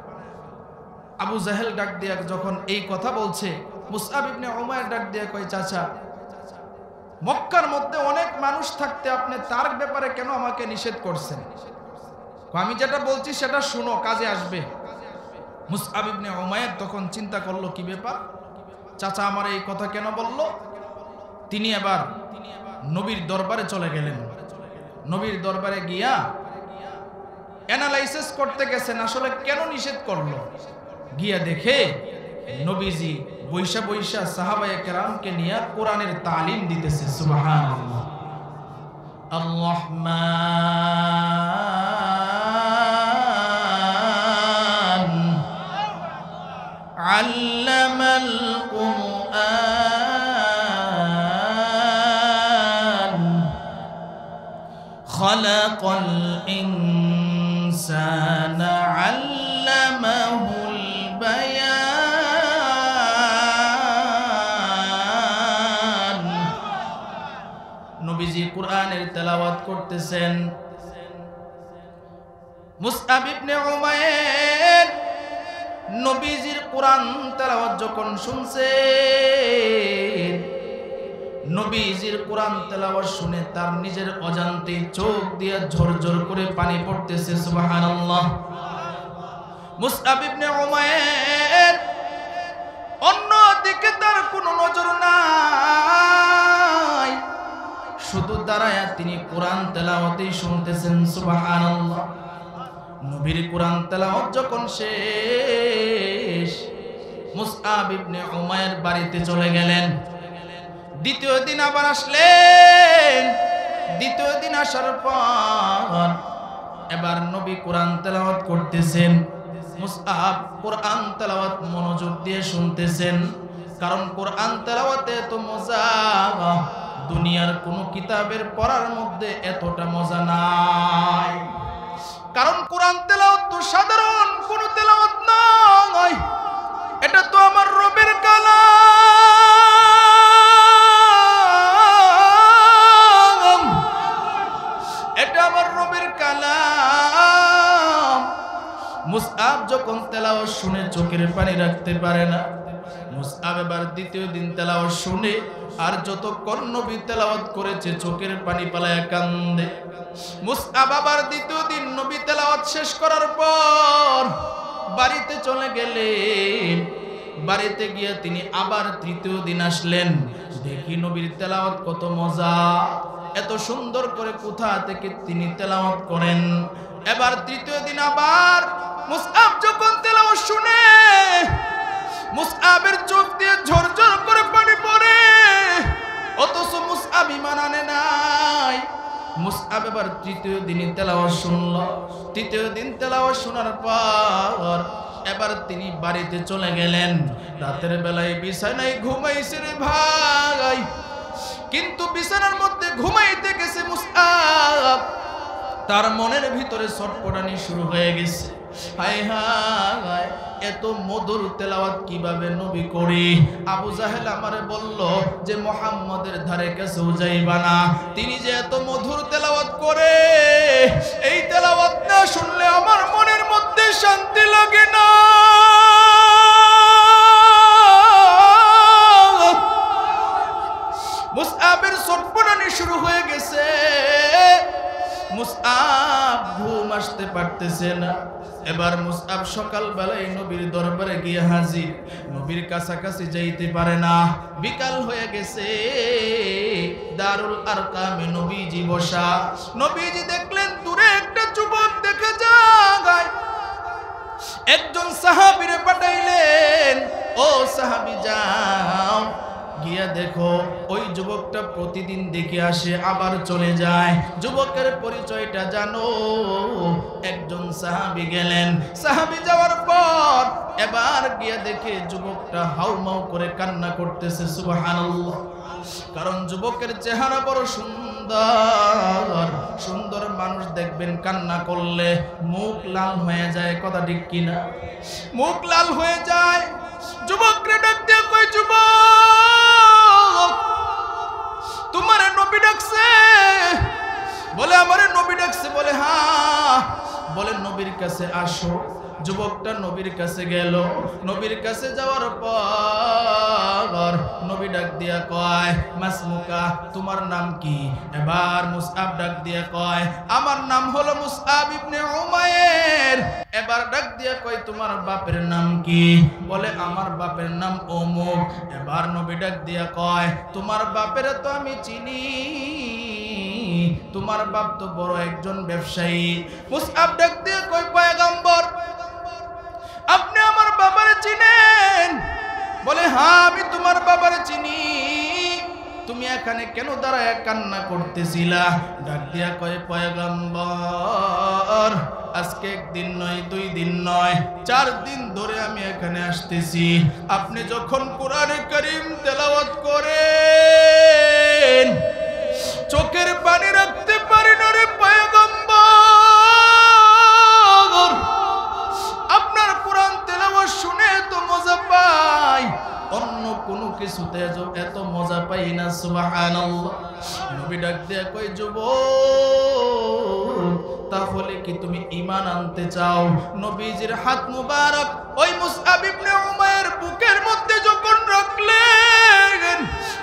আবু জাহেল ডাক দিয়া যখন এই কথা বলছে, মুসআব ইবনে উমাইর ডাক দিয়া কয়, চাচা, মক্কার মধ্যে অনেক মানুষ থাকতে আপনি তার ব্যাপারে কেন আমাকে নিষেধ করছেন? আমি যেটা বলছি সেটা শুনো, কাজে আসবে। মুসআব ইবনে উমাইর তখন চিন্তা করলো, কি ব্যাপার, চাচা আমার এই কথা কেন বলল? তিনি এবার নবীর দরবারে চলে গেলেন। নবীর দরবারে গিয়া অ্যানালাইসিস করতে গেছেন আসলে কেন নিষেধ করলো। গিয়া দেখে নবীজি বৈশা বৈশা সাহাবায়ে কেরামকে নিয়ে কোরআনের তালিম দিতেছে। সুবহানাল্লাহ। আর-রহমান আল্লামাল কুরআন খালাকাল ইনসানা আল্লামাহুল বায়ান। নবীজি কোরআনের তেলাওয়াত করতেছেন। মুসআব ইবনে উমাইর নবীজির কোরআন তেলাওয়াত যখন শুনছেন, নবীজির কোরআন তেলাওয়াত শুনে তার নিজের অজান্তে চোখ দিয়ে ঝরঝর করে পানি পড়তেছে। সুবহানাল্লাহ। মুসআব ইবনে উমাইর অন্য দিকে তার কোনো নজর নাই, শুধু দাঁড়ায়া তিনি কোরআন তেলাওয়াতই শুনতেছেন। সুবহানাল্লাহ। নবীর কোরআন তেলাওয়াত যখন শেষ, মুসআব ইবনে উমাইর বাড়িতে চলে গেলেন। দ্বিতীয় দিন আবার আসলেন। দ্বিতীয় দিন আসার পর এবার নবী কোরআন তেলাওয়াত করতেছেন। মুসআব কোরআন তেলাওয়াত মনোযোগ দিয়ে শুনতেছেন, কারণ কোরআন তেলাওয়াতে তো মজা দুনিয়ার কোন কিতাবের পড়ার মধ্যে এতটা মজা নাই। কারণ কোরআন তেলাওয়াত তো সাধারণ কোন তেলাওয়াত নয়, এটা তো আমার রবের কালাম, এটা আমার রবের কালাম। মুসআব যখন তেলাওয়াত শুনে চোখের পানি রাখতে পারে না। মুসআব এবার দ্বিতীয় দিন তেলাওয়াত শুনে আর যতক্ষণ নবী তেলাওয়াত করেছে চোখের পানি পালায়া কান্দে। মুসআব আবার দ্বিতীয় দিন নবী তেলাওয়াত শেষ করার পর বাড়িতে চলে গেলেন। বাড়িতে গিয়ে তিনি আবার তৃতীয় দিন আসলেন। দেখি নবীর তেলাওয়াত কত মজা, এত সুন্দর করে কোথা থেকে তিনি তেলাওয়াত করেন। এবার তৃতীয় দিন আবার মুসআব যখন তেলাওয়াত শুনে, মুসআবের চোখ দিয়ে ঝরঝর করে পানি পড়ে, অথচ মুসআব ঈমান আনে নাই। মুসআব এবার তৃতীয় দিন তেলাওয়াত শুনল। তৃতীয় দিন তেলাওয়াত শোনার পর এবার তিনি বাড়িতে চলে গেলেন। রাতের বেলায় বিছানায় ঘুমাইছে রে ভাই, কিন্তু বিছানার মধ্যে ঘুমাইতে গেছে মুসআব, তার মনের ভিতরে ছটফটানি শুরু হয়ে গেছে। হায় হায়, এত মধুর তেলাওয়াত কিভাবে নবী করে? আবু জাহেল আমারে বলল যে মুহাম্মদের ধারে কাছেও যাইবা না, তিনি যে এত মধুর তেলাওয়াত করে, এই তেলাওয়াত না শুনলে আমার মনের মধ্যে শান্তি লাগে না। মুসআবের ছটফটানি শুরু হয়ে গেছে। মুসআব ঘুম আসতে পারতেছে না। এবার মুসআব সকাল বেলায় নবীর দরবারে গিয়ে হাজির। নবীর কাছাকাছি যাইতে পারে না। বিকাল হয়ে গেছে। দারুল আরকামে নবীজি বসা। নবীজি দেখলেন দূরে একটা যুবক দেখা যায়। একজন সাহাবীরে পাঠাইলেন, ও সাহাবী যাও গিয়া দেখো ওই যুবকটা প্রতিদিন দেখে আসে আবার চলে যায়, যুবকের পরিচয়টা জানো। একজন সাহাবী গেলেন। সাহাবী যাওয়ার পর এবার গিয়া দেখে যুবকটা হাউমাউ করে কান্না করতেছে। সুবহানাল্লাহ। কারণ যুবকের চেহারা বড় সুন্দর। সুন্দর মানুষ দেখবেন কান্না করলে মুখ লাল হয়ে যায়, কথা ঠিক কিনা? মুখ লাল হয়ে যায়। যুবকরে ডাক দিয়ে কই, যুবক কাছে আসো। যুবকটা নবীর কাছে গেল। নবীর কাছে যাওয়ার পর নবী ডাক দিয়া কয়, মাসমুকা, তোমার নাম কি? এবার মুসআব ডাক দিয়া কয়, আমার নাম হলো মুসআব ইবনে উমাইর। এবার ডাক দিয়া কয়, তোমার বাপের নাম কি? বলে, আমার বাপের নাম অমুক। এবার নবী ডাক দিয়া কয়, তোমার বাপের তো আমি চিনি, তোমার বাপ তো বড় একজন ব্যবসায়ী। মুসআব ডাক দিয়া কয়, পয়গম্বর, আপনি আমার বাবারে চিনেন? বলে, হ্যাঁ, আমি তোমার বাবারে চিনি। তুমি এখানে কেন দাঁড়ায় কান্না করতেছিলা? ডাক দিয়া কয়, পয়গম্বর, আজকে একদিন নয়, 2 দিন নয়, 4 দিন ধরে আমি এখানে আসতেছি। আপনি যখন কোরআনে কারীম তেলাওয়াত করেন, চোখের পানি রাখতে পারি না রে পয়গম্বর। আপনার কোরআন তেলাওয়াত শুনে তো মজা পাই, অন্য কোনো কিছুতে এত মজা পাই না। সুবহানাল্লাহ। নবী ডাক দিয়া কই, যুবক, তাহলে কি তুমি ঈমান আনতে চাও? নবীজির হাত মুবারক ওই মুসআব ইবনে উমাইর বুকের মধ্যে যখন রাখলেন,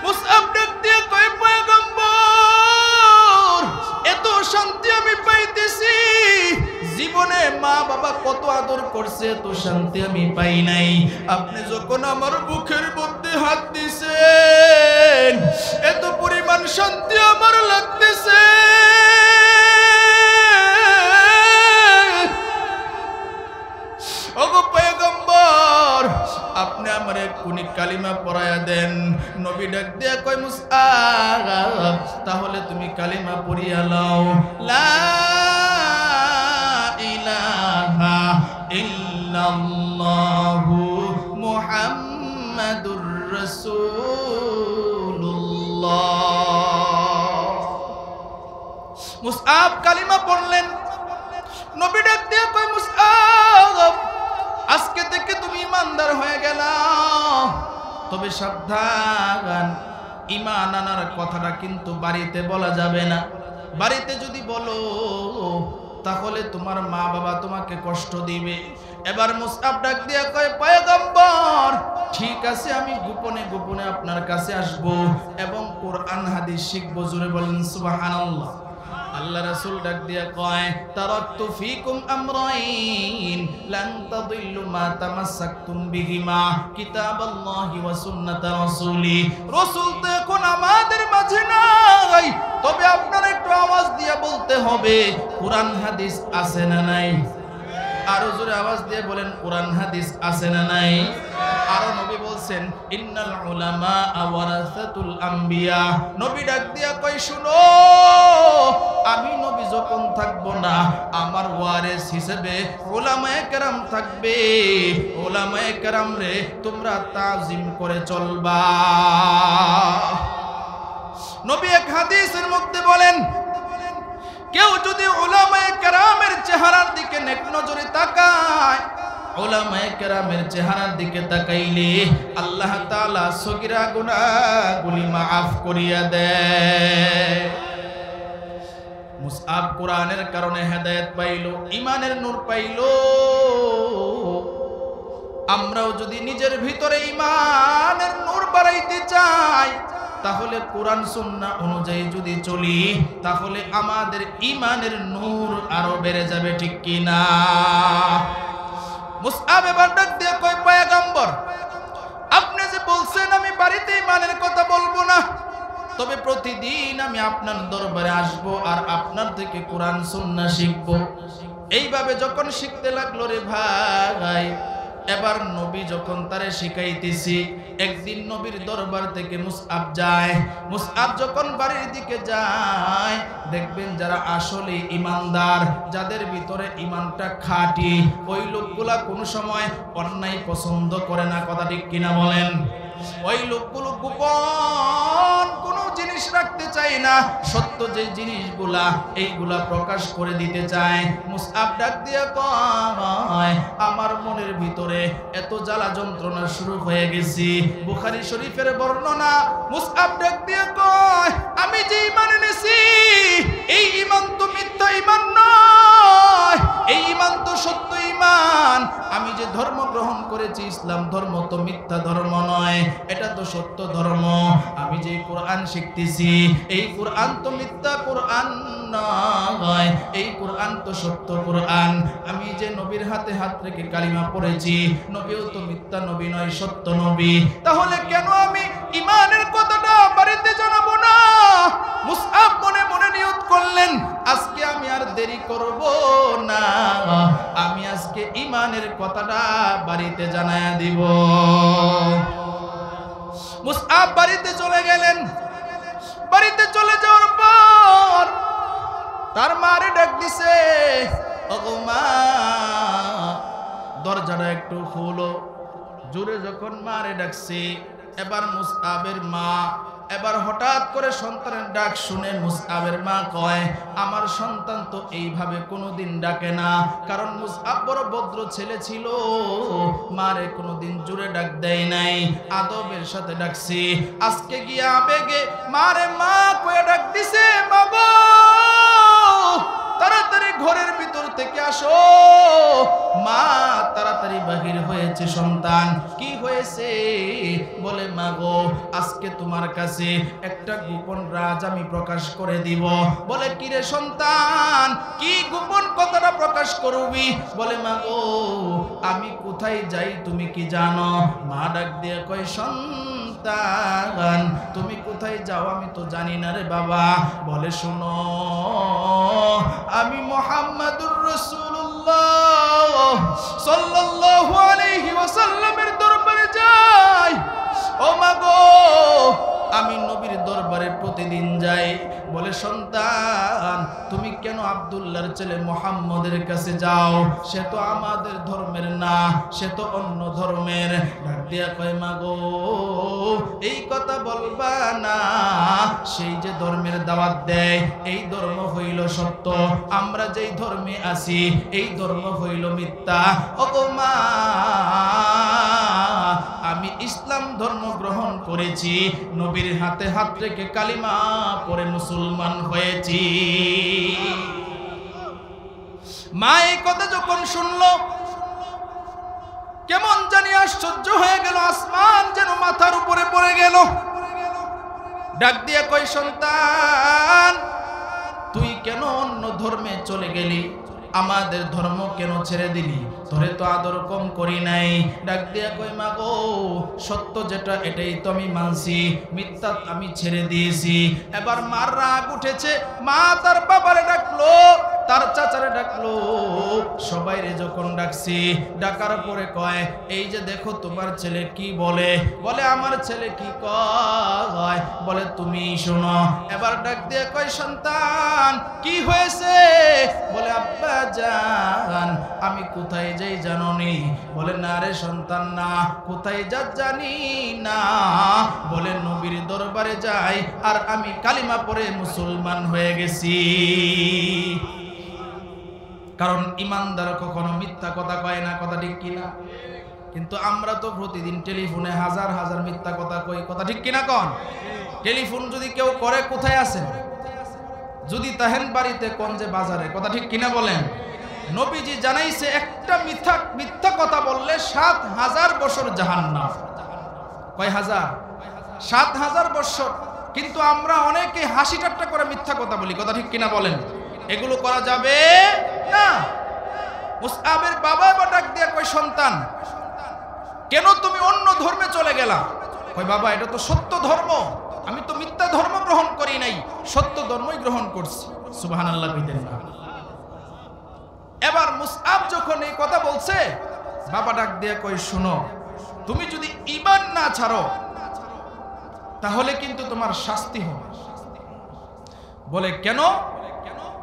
মুসআব ডাক দিয়া কই, পয়গম্বর, এত শান্তি আমি পাইতেছি, জীবনে মা বাবা কত আদর করছে, এত শান্তি আমি পাই নাই। আপনি যখন আমার বুকের মধ্যে হাত দিছেন, এত পরিমাণ শান্তি আমার লাগতেছে। ওগো পয়গম্বর, আপনি আমারে কোনি কালিমা পড়ায়া দেন। নবী ডাক দিয়া কয়, মুসআব, তাহলে তুমি কালিমা পড়িয়া লও, লা ইলাহা ইল্লাল্লাহু মুহাম্মাদুর রাসূলুল্লাহ। মুসআব কালিমা পড়লেন। নবী ডাক দিয়া কয়, মুসআব, আজকে থেকে তুমি ইমানদার হয়ে গেলা। তবে সাবধান, ঈমান আনার কথাটা কিন্তু বাড়িতে বলা যাবে না। বাড়িতে যদি বলো তাহলে তোমার মা বাবা তোমাকে কষ্ট দিবে। এবার মুসআব ডাক দিয়া কয়, পয়গম্বর, ঠিক আছে, আমি গোপনে গোপনে আপনার কাছে আসব এবং কোরআন হাদিস শিখব। জোরে বলেন সুবহানাল্লাহ। আল্লাহ রাসূল ডাক দিয়া কয়, তারাকতু ফীকুম আমরাইন লান তাদিল্লু মা তামাসসাকতুম বিহিমা, কিতাবাল্লাহি ওয়া সুন্নাতা রাসূলি। রাসূল তো এখন আমাদের মাঝে নাই, তবে আপনারা একটু আওয়াজ দিয়ে বলতে হবে, কোরআন হাদিস আছে না নাই? আরো জোরে আওয়াজ দিয়ে বলেন, কোরআন হাদিস আছে না নাই? আরো নবী বলছেন, ইন্নাল উলামা ওয়ারাসাতুল আম্বিয়া। নবী ডাক দিয়া কই, শুনো, আমি নবী যখন থাকবো না, আমার ওয়ারিস হিসেবে উলামায়ে কেরাম থাকবে। উলামায়ে কেরাম রে তোমরা তাজিম করে চলবা। নবী এক হাদিসের মধ্যে বলেন, কেউ যদি উলামায়ে কেরামের চেহারার দিকে নেক নজরে তাকায়, উলামায়ে কেরামের চেহারার দিকে তাকাইলে আল্লাহ তাআলা সগীরা গুনাহগুলি মাফ করিয়া দেয়। মুসআব কোরআনের কারণে হেদায়েত পাইলো, ঈমানের নূর পাইলো। আমরাও যদি নিজের ভিতরে ঈমানের নূর বাড়াইতে চাই, তাহলে কোরআন সুন্নাহ অনুযায়ী যদি চলি, তাহলে আমাদের ঈমানের নূর আরো বেড়ে যাবে, ঠিক কি না? মুসআব এবার ডাক দিয়ে কয়, পয়গম্বর, আপনি যে বলছেন আমি বাড়িতে ঈমানের কথা বলবো না, তবে প্রতিদিন আমি আপনার দরবারে আসব আর আপনার থেকে কোরআন সুন্নাহ শিখব। এইভাবে যখন শিখতে লাগলো রে ভাই, এবার নবী যখন তারে শিখাইতেছি, একদিন নবীর দরবার থেকে মুসআব যায়। মুসআব যখন বাড়ির দিকে যায়, দেখবেন যারা আসলে ঈমানদার, যাদের ভিতরে ঈমানটা খাঁটি, ওই লোকগুলা কোনো সময় অন্যায় পছন্দ করে না। কথা ঠিক কিনা বলেন? ওই লোকগুলো গোপন কোনো জিনিস রাখতে চায় না, সত্য যে জিনিসগুলা এইগুলা প্রকাশ করে দিতে চায়। মুসআব ডাক দিয়া কয়, আমার মনের ভিতরে এত জ্বালা যন্ত্রণা শুরু হয়ে গেছে। বুখারী শরীফের বর্ণনা, মুসআব ডাক দিয়া কয়, আমি যে ঈমান এনেছি, এই ঈমান তো মিথ্যা ঈমান নয়, এই ঈমান তো সত্য সন্তান, আমি যে ধর্ম গ্রহণ করেছি ইসলাম ধর্ম তো মিথ্যা ধর্ম নয়, এটা তো সত্য ধর্ম। আমি যে কোরআন শিখতেছি এই কোরআন তো মিথ্যা কোরআন নয়, এই কোরআন তো সত্য কোরআন। আমি যে নবীর হাতে হাত রেখে কালিমা পড়েছি নবীও তো মিথ্যা নবী নয়, সত্য নবী। তাহলে কেন আমি ঈমানের কথাটা বাড়িতে জানাবো না? মুসআব মনে মনে নিয়ত করলেন আজকে আমি আর দেরি করব না, আমি আজকে ঈমানের কথাটা বাড়িতে জানায়া দিব। মুসআব বাড়িতে চলে গেলেন। বাড়িতে চলে যাওয়ার পর তার মারে ডাক দিছে, ওগো মা দরজাটা একটু খুলো। জোরে যখন মারে ডাকছে, এবার মুসআবের মা এবার হঠাৎ করে সন্তানের ডাক শুনে মুসআবের মা কয়, আমার সন্তান তো এইভাবে কোনোদিন ডাকে না। কারণ মুসআব বড় ভদ্র ছেলে ছিল, মারে কোনোদিন জোরে ডাক দেয় নাই, আদবের সাথে ডাকছি। আজকে গিয়ে আবেগে মারে মা কয়ে ডাক দিছে, মা গো তাড়াতাড়ি ঘরের ভিতর থেকে আসো। মা তাড়াতাড়ি বাহির হয়েছে। সন্তান কি হয়েছে? বলে মা গো আজকে তোমার কাছে একটা গোপন রাজ আমি প্রকাশ করে দিব। বলে কি রে সন্তান, কি গোপন কথাটা প্রকাশ করবি? বলে মা গো আমি কোথায় যাই তুমি কি জানো? মা ডাক দিয়ে কয়, সন্তান তুমি কোথায় যাও আমি তো জানি না রে বাবা। বলে শোনো, আমি মুহাম্মাদুর রাসূলুল্লাহ সাল্লাল্লাহু আলাইহি ওয়াসাল্লামের দরবারে যাই। ও মা গো আমি নবীর দরবারে প্রতিদিন যাই। বলে সন্তান তুমি কেন আব্দুল্লাহর ছেলে মুহাম্মদের কাছে যাও? সে তো আমাদের ধর্মের না, সে তো অন্য ধর্মের। ডাক দিয়া কয়, মা গো এই কথা বলবা না, সেই যে ধর্মের দাওয়াত দেয় এই ধর্ম হইল সত্য, আমরা যেই ধর্মে আছি এই ধর্ম হইল মিথ্যা। ওগো মা আমি ইসলাম ধর্ম গ্রহণ করেছি, নবীর হাতে হাত রেখে কালিমা পড়ে মুসলমান হয়েছি। মা এই কথা যখন শুনলো কেমন জানি আশ্চর্য হয়ে গেল, আসমান যেন মাথার উপরে পড়ে গেল। ডাক দিয়ে কই, সন্তান তুই কেন অন্য ধর্মে চলে গেলি? আমাদের ধর্ম কেন ছেড়ে দিলি? তোরে তো আদর কম করি নাই। ডাক দিয়া কই, মা গো সত্য যেটা এটাই তো আমি মানছি, মিথ্যা আমি ছেড়ে দিয়েছি। এবার মার রাগ উঠেছে। মা তার বাবারে ডাকলো, তার চাচারে ডাকলো, সবাইরে যখন ডাকছি ডাকার পরে কয়, এই যে দেখো তোমার ছেলে কি বলে। বলে আমার ছেলে কি কয়? বলে তুমি শোনো। এবার ডাক দিয়ে কয়, সন্তান কি হয়েছে? বলে আব্বা জান আমি কোথায় যাই জানো নি? বলে না রে সন্তান না, কোথায় যা জানি না। বলে নবীর দরবারে যাই আর আমি কালিমা পড়ে মুসলমান হয়ে গেছি। কারণ ইমানদার কখনো মিথ্যা কথা কয় না, কথা ঠিক কিনা? কিন্তু আমরা তো প্রতিদিন টেলিফোনে হাজার হাজার মিথ্যা কথা কই, কথা ঠিক কিনা কন? টেলিফোন যদি কেউ করে কোথায় আছেন, যদি তাহেন বাড়িতে কোন যে বাজারে, কথা ঠিক কিনা বলেন? নবীজি জানাইছে একটা মিথ্যা কথা বললে ৭,০০০ বছর জাহান্নাম। কয় হাজার? ৭,০০০ বছর। কিন্তু আমরা অনেকে হাসি ঠাট্টা করে মিথ্যা কথা বলি, কথা ঠিক কিনা বলেন? এগুলো করা যাবে না। মুসআবের বাবা ডাক দিয়ে কয়, সন্তান কেন তুমি অন্য ধর্মে চলে গেলা? কয় বাবা এটা তো সত্য ধর্ম, আমি তো মিথ্যা ধর্ম গ্রহণ করি নাই, সত্য ধর্মই গ্রহণ করছি। সুবহানাল্লাহ কইতেন না। এবার মুসআব যখন এই কথা বলছে, বাবা ডাক দিয়ে কয়, শোনো তুমি যদি ঈমান না ছাড়ো তাহলে কিন্তু তোমার শাস্তি হবে। বলে কেন?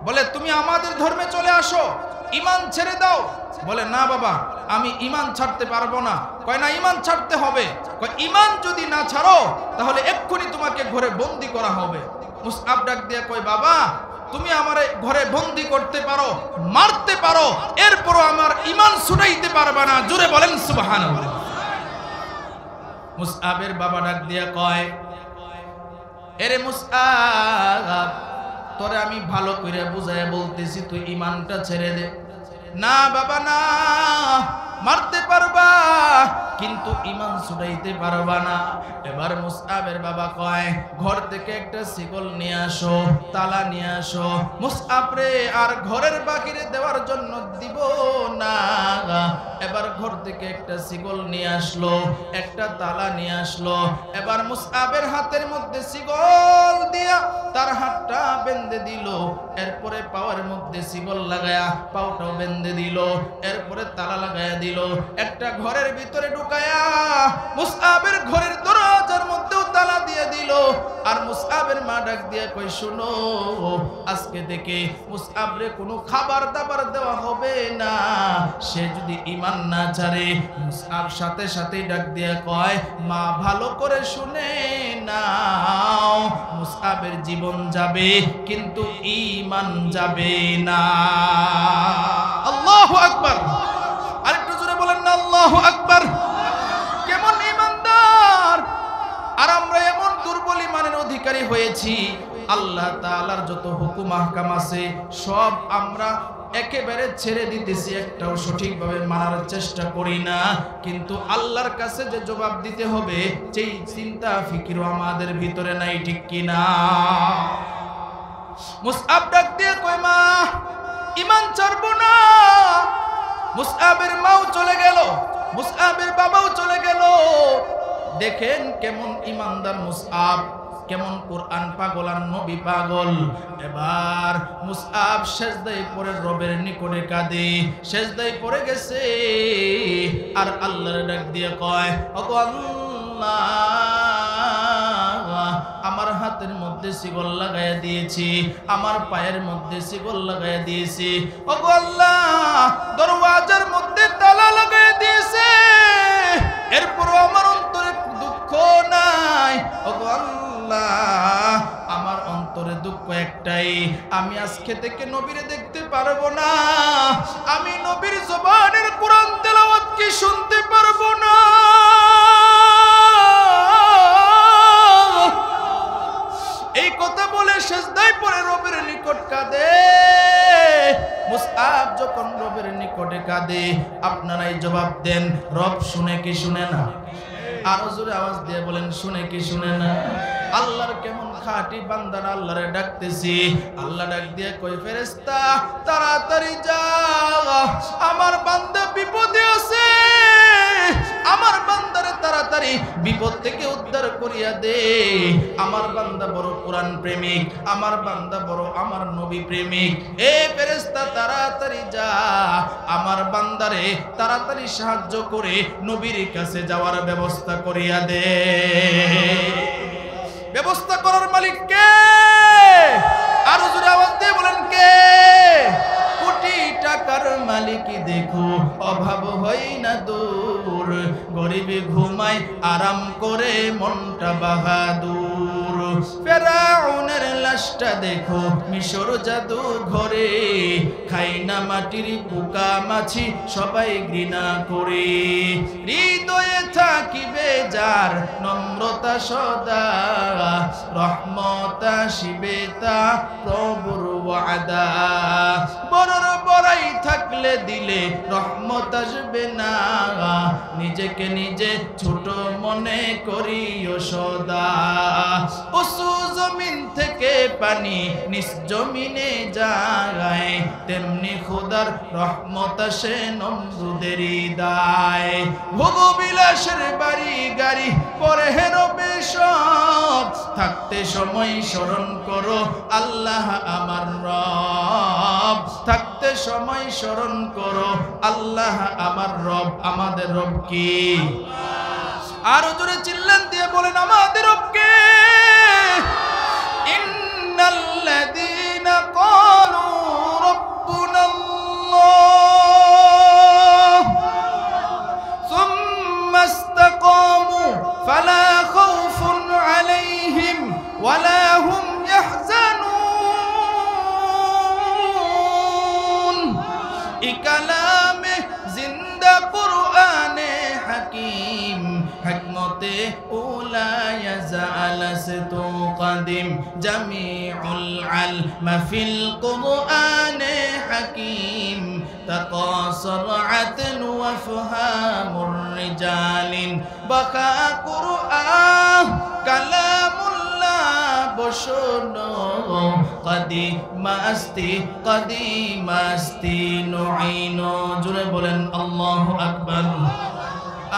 বলে তুমি আমাদের ধর্মে চলে আসো, ঈমান ছেড়ে দাও। বলে না বাবা আমি ঈমান ছাড়তে পারবো না। কয় না ঈমান ছাড়তে হবে। কয় ঈমান যদি না ছাড়ো তাহলে এক্ষুনি তোমাকে ঘরে বন্দি করা হবে। মুসআব ডাক দিয়ে কয়, বাবা তুমি আমারে ঘরে বন্দি করতে পারো, মারতে পারো, এরপরও আমার ঈমান ছুটাইতে পারবে না। জোরে বলেন সুবহানাল্লাহ। মুসআবের বাবা ডাক দিয়ে কয়, এরে মুসআব তোরে আমি ভালো করে বুঝায় বলতেছি, তুই ঈমানটা ছেড়ে দে। না বাবা না, মারতে পারবা কিন্তু ঈমান ছুটাইতে পারবা না। এবার মুসআবের বাবা কয় ঘর থেকে একটা শিকল নিয়ে আসো, তালা নিয়ে আসো। মুসআব রে আর ঘরের বাকিরে দেওয়ার জন্য দিব না। এবার ঘর থেকে একটা শিকল নিয়ে আসলো, একটা তালা নিয়ে আসলো। এবার মুসআবের হাতের মধ্যে শিকল দিয়া তার হাতটা বেঁধে দিল, এরপরে পাওয়ার মধ্যে শিকল লাগায়া পাওটাও বেঁধে দিল, এরপরে তালা লাগায়া দিল। একটা ঘরের ভিতরে ঢুকায়া মুসআবের ঘরের দরজার মধ্যেও তালা দিয়ে দিল। আর মুসআবের মা ডাক দিয়ে কই শুনো, আজকে থেকে মুসআবরে কোনো খাবার দাবার দেওয়া হবে না। সে যদি ঈমান না ছাড়ে, মুসআব সাথে সাথে ডাক দিয়ে কয় মা ভালো করে শুনে নাও, মুসআবের জীবন যাবে কিন্তু ঈমান যাবে না। আল্লাহু আকবার, আরেকটু জোরে বলেন না আল্লাহু আকবার। কেমন ঈমানদার! আর আমরা এমন দুর্বল ঈমানের অধিকারী হয়েছি, আল্লাহ তাআলার যত হুকুম আহকাম আছে সব আমরা একেবারে ছেড়ে দিতেছি, একটাও সঠিকভাবে মানার চেষ্টা করি না। কিন্তু আল্লাহর কাছে যে জবাব দিতে হবে সেই চিন্তা ফিকিরও আমাদের ভিতরে নাই, ঠিক কিনা? মুসআব ডাক দিয়ে কয় মা ঈমান ছাড়বো না। মুসআবের মাও চলে গেল, মুসআবের বাবাও চলে গেল। দেখেন কেমন ঈমানদার মুসআব, কেমন কোরআন পাগল আর নবী পাগল। এবার মুসআব সেজদায় পড়ে রবের নিকটে কাঁদে, সেজদায় পড়ে গেছে আর আল্লাহর ডাক দিয়ে কয় ওগো আল্লাহ, আমার হাতের মধ্যে শিকল লাগাইয়া দিয়েছি, আমার পায়ের মধ্যে শিকল লাগাইয়া দিয়েছি। ওগো আল্লাহ, দরওয়াজার মধ্যে তালা লাগাইয়া দিয়েছে, এরপরও আমার অন্তরে দুঃখ নাই। ওগো আল্লাহ, আমার অন্তরে দুঃখ একটাই, আমি আজকে থেকে নবীরে দেখতে পারবো না, আমি নবীর জবানের কোরআন তেলাওয়াত কি শুনতে পারবো না। এই কথা বলে সেজদায় পড়ে রবের নিকট কাঁদে। মুসআব যখন রবের নিকটে কাঁদে, আপনারাই জবাব দেন, রব শুনে কি শুনে না? আরো জোরে আওয়াজ দিয়ে বলেন শুনে কি শুনে না? আল্লাহর কেমন খাঁটি বান্দারা আল্লাহরে ডাকতেছি। আল্লাহ ডাক দিয়ে কই ফেরেশতা তাড়াতাড়ি যাও, আমার বান্দা বিপদে আছে, আমার বান্দারে তাড়াতাড়ি বিপদ থেকে উদ্ধার করিয়া দে। আমার বান্দা বড় কোরআন প্রেমিক, আমার বান্দা বড় আমার নবী প্রেমিক। এ ফেরেশতা তাড়াতাড়ি যা, আমার বান্দারে তাড়াতাড়ি সাহায্য করে নবীর কাছে যাওয়ার ব্যবস্থা করিয়া দে। ব্যবস্থা করার মালিক কে? আর জোরে আওয়াজ দিয়ে বলেন কে? কোটি টাকার মালিক দেখো অভাব হয় না দূর, গরিবে ঘুমায় আরাম করে মনটা বাহাদুর। ফেরাউনের লাশটা দেখো মিশর জাদু ঘরে, খাই না মাটির পোকা মাছি সবাই ঘৃণা করে। হৃদয়ে থাকিবে যার নম্রতা সদা, রহমত আসিবে তা প্রভুর ওয়াদা। বড়র বড়াই থাকলে দিলে রহমত আসবে না, নিজেকে নিজে ছোট মনে করিও সদা। উঁচু জমিন থেকে পানি নিজ জমিনে যায়, তেমনি খোদার রহমত আসে নমরুদের দায়। ভোগ বিলাসের বাড়ি গাড়ি পরে হেরবে সব, থাকতে সময় স্মরণ করো আল্লাহ আমার রব, থাকতে সময় স্মরণ করো আল্লাহ আমার রব। আমাদের রব কি? আরো জোরে চিল্লান দিয়ে বলেন আমাদের রব কে? ইন্নাল্লাযীনা ক্বালু রাব্বুনাল্লাহ সুম্মা ইসতাকামু ফালা খাউফুন আলাইহিম ওয়ালা হুম ইয়াহজানুন। এই কালামে জিন্দা কুরআনে হাকিম, হিকমতে উলা ইয়াজালাসতু কাদিম, জামিউল আলম ফিল কুরআনে হাকিম। تقاصرعت وفهام الرجال بقى قرآن كلام الله بشنو قديم أستي نعين جل بولن الله أكبر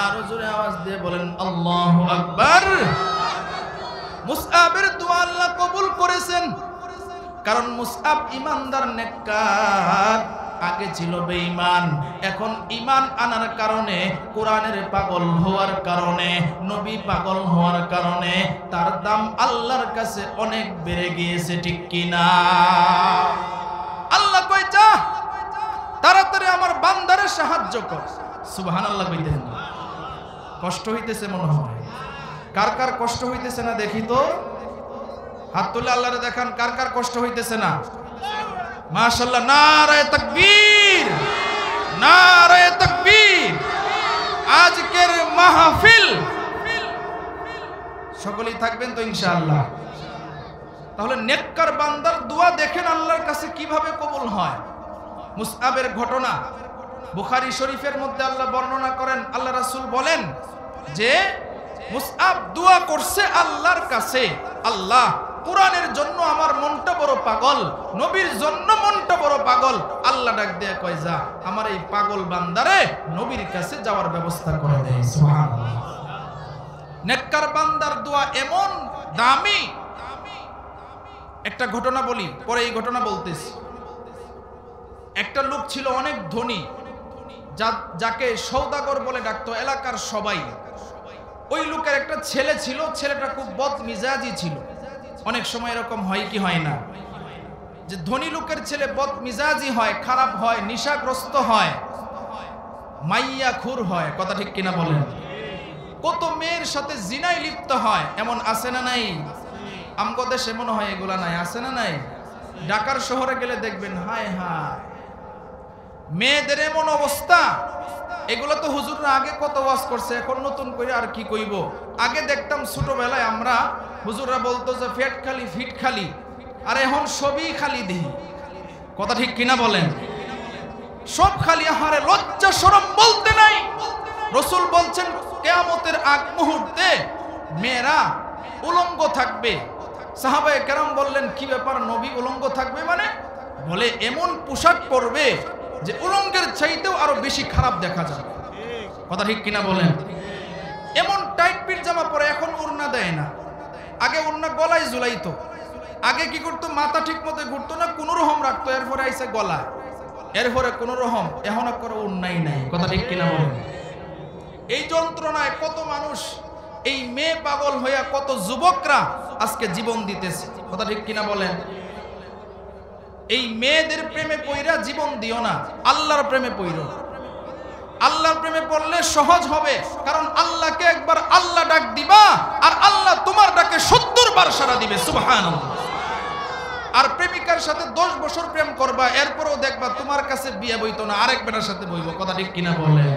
আরো জোরে আওয়াজ দিয়ে বলেন আল্লাহু আকবার। মুসআবের দোয়া আল্লাহ কবুল করেছেন, কারণ মুসআব ইমানদার নেককার, আগে ছিল বেঈমান, এখন ঈমান আনার কারণে, কোরআনের পাগল হওয়ার কারণে, নবী পাগল হওয়ার কারণে তার দাম আল্লাহর কাছে অনেক বেড়ে গিয়েছে, ঠিক কি না? আল্লাহ কই যা তাড়াতাড়ি আমার বান্দারে সাহায্য কর। সুবহানাল্লাহ কইতেন। কষ্ট হইতেছে মনে হয়, কার কার কষ্ট হইতেছে না দেখি তো, হাত তুলে আল্লাহরে দেখান কার কার কষ্ট হইতেছে না। মাশাআল্লাহ, নারায়ে তাকবীর, নারায়ে তাকবীর। আজকের মাহফিল সকলেই থাকবেন তো ইনশাআল্লাহ। তাহলে নেককার বান্দার দোয়া দেখেন আল্লাহর কাছে কিভাবে কবুল হয়। মুসআবের ঘটনা বুখারী শরীফের মধ্যে আল্লাহ বর্ণনা করেন, আল্লাহ রাসূল বলেন যে মুসআব দোয়া করছে আল্লাহর কাছে, আল্লাহ কোরআনের জন্য আমার মনটা বড় পাগল, নবীর জন্য মনটা বড় পাগল। আল্লাহ ডাক দিয়ে কয় যা আমার এই পাগল বান্দারে নবীর কাছে যাওয়ার ব্যবস্থা করে দেয়। সুবহানাল্লাহ। নেককার বান্দার দোয়া এমন দামি। একটা ঘটনা বলি, পরে এই ঘটনা বলতেছি। একটা লোক ছিল অনেক ধনী, যাকে সওদাগর বলে ডাকতো এলাকার সবাই। ওই লোকের একটা ছেলে ছিল, ছেলেটা খুব বদমিজাজি ছিল। অনেক সময় এরকম হয় কি হয় না, যে ধনী লোকের ছেলে বদমিজাজি হয়, খারাপ হয়, নেশাগ্রস্ত হয়, মাইয়া খুর হয়, কথা ঠিক কিনা বলেন? কত মেয়ের সাথে জিনায় লিপ্ত হয়, এমন আছে না নাই? আমগো দেশে মনে হয় এগুলা নাই, আছে না নাই? ঢাকার শহরে গেলে দেখবেন হায় হায় মেয়েদের এমন অবস্থা। এগুলো তো হুজুররা আগে কত ওয়াজ করছে, এখন নতুন করে আর কি কইব। আগে দেখতাম ছোটবেলায় আমরা, হুজুররা বলতো যে পেট খালি ফিট খালি, আর এখন সবই খালি দিই, কথা ঠিক কিনা বলেন? সব খালি, আহারে লজ্জা শরম বলতে নাই। রাসূল বলছেন কিয়ামতের আগ মুহূর্তে মেয়েরা উলঙ্গ থাকবে। সাহাবায়ে কেরাম বললেন কি ব্যাপার নবী, উলঙ্গ থাকবে মানে? বলে এমন পোশাক পরবে যে উলঙ্গের চাইতেও আরো বেশি খারাপ দেখা যাবে, কথা ঠিক কিনা বলেন? এমন টাইট পিট জামা পরে, এখন ওড়না দেয় না, আগে ওড়না গলায় ঝুলাইতো। আগে কি করতো, মাথা ঠিক মতো ঘুরতো না, কোন রকম রাখতো, এরপরে আইসে গলা, এরপরে কোন রকম, এখন আর ওড়নাই নাই, কথা ঠিক কিনা বলেন? এই যন্ত্রণায় কত মানুষ, এই মেয়ে পাগল হইয়া কত যুবকরা আজকে জীবন দিতেছে, কথা ঠিক কিনা বলেন? এই মেয়েদের প্রেমে পইরা জীবন দিও না, আল্লাহর প্রেমে পইরো। আল্লাহর প্রেমে পড়লে সহজ হবে, কারণ আল্লাহকে একবার আল্লাহ ডাক দিবা আর আল্লাহ তোমার ডাকে 70 বার সাড়া দিবে। সুবহানাল্লাহ। আর প্রেমিকার সাথে 10 বছর প্রেম করবা, এরপরও দেখবা তোমার কাছে বিয়ে বইতো না, আরেক বেটার সাথে বইব, কথা ঠিক কিনা বলেন?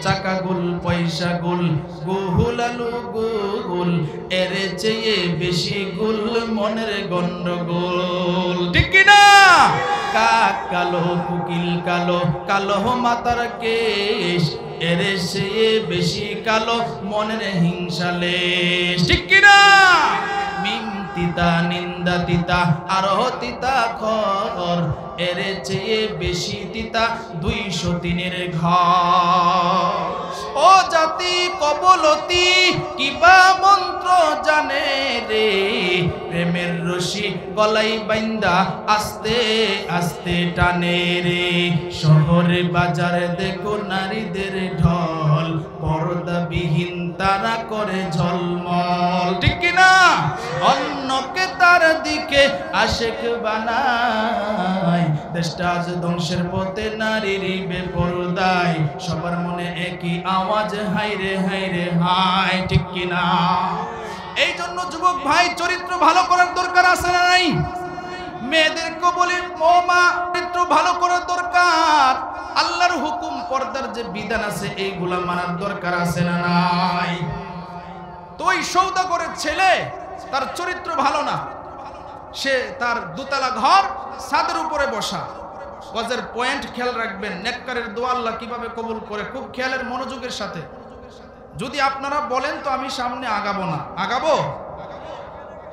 চাকা গুল পয়সা গুল গুহুল আলু গুল, এর চেয়ে বেশি গুল মনের গন্ডগোল, ঠিক কিনা? কাক কালো কুকিল কালো, কালো মাতার কেশ, এর চেয়ে বেশি কালো মনের হিংসালেশ, ঠিক কিনা? মিম তিতা নিন্দা তিতা আরো তিতা খবর, এর চেয়ে বেশি তিতা 203 ঘর। ও জাতি কবলতি কিবা মন্ত্র জানে রে, প্রেমের রশি গলাই বাইন্দা আস্তে আস্তে টানে রে। শহরে বাজারে দেখো নারীদের ঢল, পর্দাবিহীন তারা করে ঝলমল, ঠিক কিনা? অন্যকে তার দিকে আশেক বানায়, দেশটা আজ ধ্বংসের পথে, নারীর বেপরদায়, সবার মনে একই আওয়াজ হাই রে হাই রে হাই, ঠিক কিনা? এই জন্য যুবক ভাই চরিত্র ভালো করার দরকার আছে না নাই? মেয়েদেরকে বলি ও মা, চরিত্র ভালো করার দরকার। আল্লাহর হুকুম পর্দার যে বিধান আছে এইগুলা মানার দরকার আছে না নাই? তো ওই সওদাগরের ছেলে, তার চরিত্র ভালো না, সে তার দোতলা ঘর ছাদের উপরে বসা, ওয়াজের পয়েন্ট খেয়াল রাখবেন, নেককারের দোয়া আল্লাহ কিভাবে কবুল করে, খুব খেয়ালের মনোযোগের সাথে। যদি আপনারা বলেন তো আমি সামনে আগাবো না, আগাবো?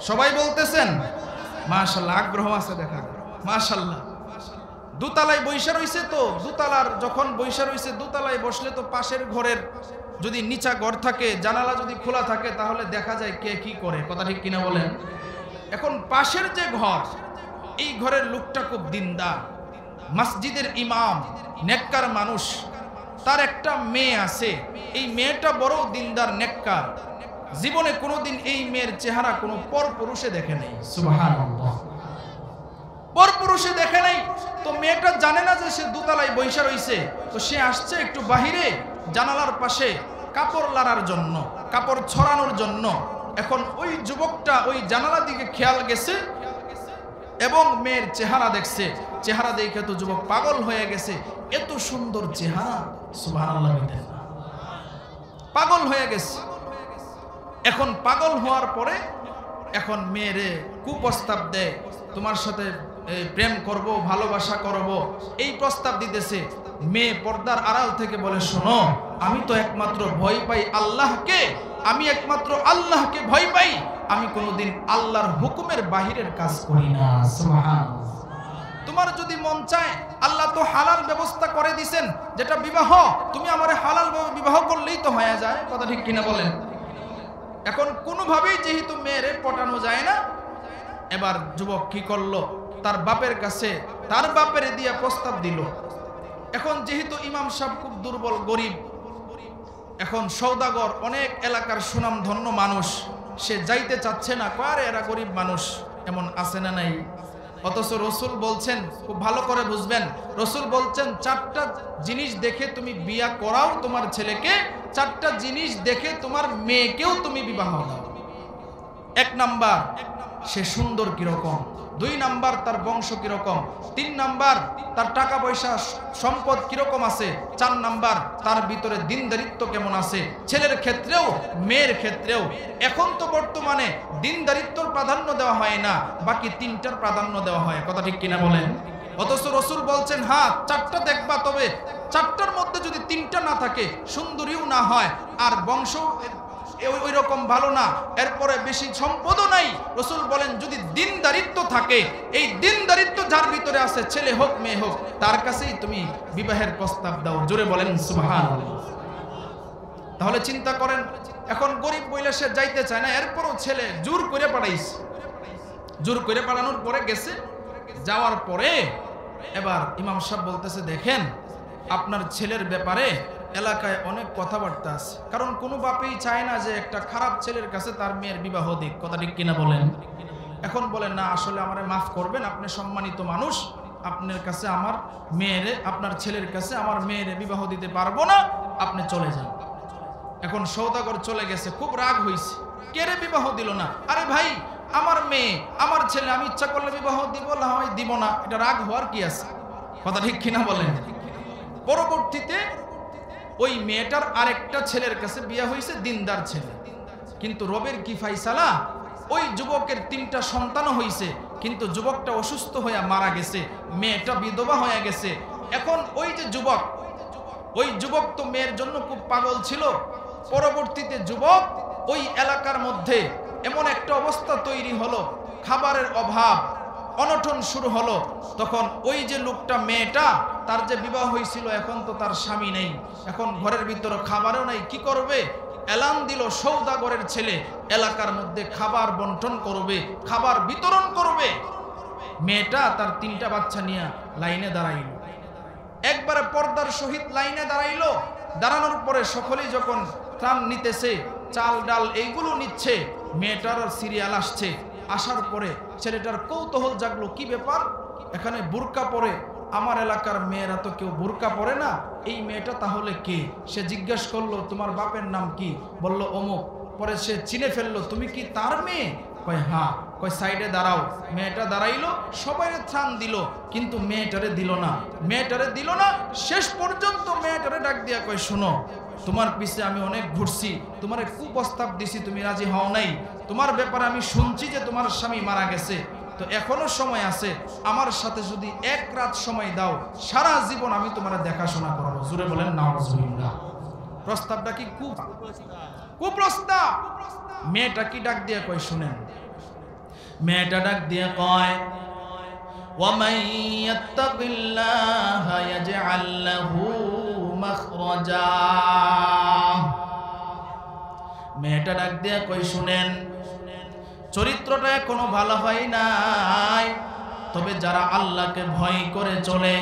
সবাই বলতেছেন মাশাআল্লাহ, আগ্রহ আছে দেখা যায় মাশাআল্লাহ। দোতলায় বৈশা রইছে, তো দোতলার যখন বৈশা রইছে, দোতলায় বসলে তো পাশের ঘরের যদি নিচা ঘর থাকে, জানালা যদি খোলা থাকে, তাহলে দেখা যায় কে কি করে, কথা ঠিক কিনা বলেন? এখন পাশের যে ঘর, এই ঘরের লোকটা খুব দিনদার, মসজিদের ইমাম, নেককার মানুষ, তার একটা মেয়ে আছে, এই মেয়েটা বড় দিনদার নেককার, জীবনে কোনোদিন এই মেয়ের চেহারা কোনো পরপুরুষে দেখে নাই। সুবহানাল্লাহ, পরপুরুষে দেখে নাই। তো মেয়েটা জানে না যে সে দোতলায় বৈশা রইছে, তো সে আসছে একটু বাহিরে জানালার পাশে কাপড় লাড়ার জন্য, কাপড় ছড়ানোর জন্য। এখন ওই যুবকটা ওই জানালার দিকে খেয়াল গেছে এবং মেয়ের চেহারা দেখছে, চেহারা দেখে তো যুবক পাগল হয়ে গেছে, এত সুন্দর চেহারা, সুবহানাল্লাহ, পাগল হয়ে গেছে। এখন পাগল হওয়ার পরে এখন মেয়েরে কুপ্রস্তাব দেয়, তোমার সাথে প্রেম করব, ভালোবাসা করব, এই প্রস্তাব দিতেছে। মেয়ে পর্দার আড়াল থেকে বলে, শোনো, আমি তো একমাত্র ভয় পাই আল্লাহকে, আমি একমাত্র আল্লাহকে ভয় পাই, আমি কোনোদিন আল্লাহর হুকুমের বাহিরের কাজ করি না। সুবহানাল্লাহ। তোমার যদি মন চায়, আল্লাহ তো হালাল ব্যবস্থা করে দিবেন, যেটা বিবাহ, তুমি আমারে হালাল বিবাহ করলেই তো হয়ে যায়, কথা ঠিক কিনা বলেন? এখন কোনোভাবেই যেহেতু মেয়েরে পটানো যায় না, এবার যুবক কি করলো, তার বাপের কাছে, তার বাপের দিয়া প্রস্তাব দিল। এখন যেহেতু ইমাম সাহেব খুব দুর্বল, গরিব, এখন সওদাগর, অনেক এলাকার সুনাম ধন্য মানুষ, সে যাইতে চাচ্ছে না, কারে এরা গরিব মানুষ, এমন আছে না নাই? অথচ রসুল বলছেন, খুব ভালো করে বুঝবেন, রসুল বলছেন 4টা জিনিস দেখে তুমি বিয়া করাও তোমার ছেলেকে, 4টা জিনিস দেখে তোমার মেয়েকেও তুমি বিবাহ দাও। 1 নাম্বার, সে সুন্দর কিরকম, 2 নাম্বার তার বংশ কিরকম, 3 নাম্বার তার টাকা পয়সা সম্পদ কিরকম আছে, 4 নাম্বার তার ভিতরে দিনদারিত্ব কেমন আছে, ছেলের ক্ষেত্রেও মেয়ের ক্ষেত্রেও। এখন তো বর্তমানে দিনদারিত্বর প্রাধান্য দেওয়া হয় না, বাকি 3টার প্রাধান্য দেওয়া হয়, কথা ঠিক কিনা বলেন? অথচ রসুল বলছেন, হ্যাঁ 4টা দেখবা, তবে 4টার মধ্যে যদি 3টা না থাকে, সুন্দরীও না হয়, আর বংশ ওই রকম ভালো না, এরপরে বেশি সম্পদও নাই, রসুল বলেন যদি দিনদারিত্ব থাকে, এই দিনদারিত্ব যার ভিতরে আছে, ছেলে হোক মেয়ে হোক, তার কাছেই তুমি বিবাহের প্রস্তাব দাও। জোরে বলেন সুবহানাল্লাহ। তাহলে চিন্তা করেন, এখন গরিব বইলে সে যাইতে চায় না, এরপরও ছেলে জোর করে পাঠাইছে, জোর করে পাঠানোর পরে গেছে। যাওয়ার পরে এবার ইমাম সাহেব বলতেছে, দেখেন আপনার ছেলের ব্যাপারে এলাকায় অনেক কথাবার্তা আছে, কারণ কোনো বাপেই চায় না যে একটা খারাপ ছেলের কাছে তার মেয়ের বিবাহ দিক, কথা ঠিক কিনা বলেন? এখন বলেন, না আসলে আমারে মাফ করবেন, আপনি সম্মানিত মানুষ, আপনার কাছে আমার মেয়েরে, আপনার ছেলের কাছে আমার মেয়েরে বিবাহ দিতে পারবো না, আপনি চলে যান। এখন সওদাগর চলে গেছে, খুব রাগ হইছে, কে রে বিবাহ দিল না? আরে ভাই, আমার মেয়ে, আমার ছেলে, আমি ইচ্ছা করলে বিবাহ দিব, না হয় দিব না, এটা রাগ হওয়ার কি আছে, কথা ঠিক কিনা বলেন? পরবর্তীতে ওই মেয়েটার আরেকটা ছেলের কাছে বিয়ে হয়েছে, দিনদার ছেলে, কিন্তু রবের কি ফাইসালা, ওই যুবকের 3টা সন্তানও হয়েছে, কিন্তু যুবকটা অসুস্থ হয়ে মারা গেছে, মেয়েটা বিধবা হয়ে গেছে। এখন ওই যে যুবক, ওই যুবক তো মেয়ের জন্য খুব পাগল ছিল। পরবর্তীতে যুবক, ওই এলাকার মধ্যে এমন একটা অবস্থা তৈরি হলো, খাবারের অভাব, অনটন শুরু হলো। তখন ওই যে লোকটা, মেয়েটা, তার যে বিবাহ হয়েছিল, এখন তো তার স্বামী নেই, এখন ঘরের ভিতরে খাবারও নাই, কি করবে? এলান দিল, সওদাগরের ছেলে এলাকার মধ্যে খাবার বন্টন করবে, খাবার বিতরণ করবে। মেয়েটা তার 3টা বাচ্চা নিয়ে লাইনে দাঁড়াইল, একবারে পর্দার সহিত লাইনে দাঁড়াইলো। দাঁড়ানোর পরে সকলেই যখন ত্রাণ নিতেছে, চাল ডাল এইগুলো নিচ্ছে, মেয়েটার সিরিয়াল আসছে। আসার পরে ছেলেটার কৌতূহল জাগলো, কি ব্যাপার, এখানে বুরকা পরে, আমার এলাকার মেয়েরা তো কেউ বুরকা পরে না, এই মেয়েটা তাহলে কে? সে জিজ্ঞেস করলো, তোমার বাপের নাম কি? বলল অমুক। পরে সে চিনে ফেললো, তুমি কি তার মেয়ে? কয় হ্যাঁ। কয় সাইডে দাঁড়াও। মেয়েটা দাঁড়াইলো, সবাই ত্রাণ দিল, কিন্তু মেয়েটারে দিল না, মেয়েটারে দিল না। শেষ পর্যন্ত মেয়েটারে ডাক দিয়া কয়, শোনো, তোমার পিছে আমি অনেক ঘুরছি, তোমার কুপ্রস্তাব দিছি, তুমি রাজি হও নাই, তোমার ব্যাপারে আমি শুনছি যে তোমার স্বামী মারা গেছে, তো এখনো সময় আছে, আমার সাথে যদি এক রাত সময় দাও সারা জীবন আমি তোমার দেখাশোনা করবো। জোরে বলেন নাউজুবিল্লাহ। প্রস্তাবটা কি কুপ্রস্তাব? মেয়েটা কি ডাক দিয়ে কয় শুনেন, মেয়েটা ডাক দিয়ে কয় وَمَن يَتَّقِ اللَّهَ يَجْعَل لَّهُ مَخْرَجًا। মেয়েটা ডাক দিয়ে কই শুনেন, চরিত্রটা এখনো ভালো হয় নাই, তবে যারা আল্লাহকে ভয় করে চলে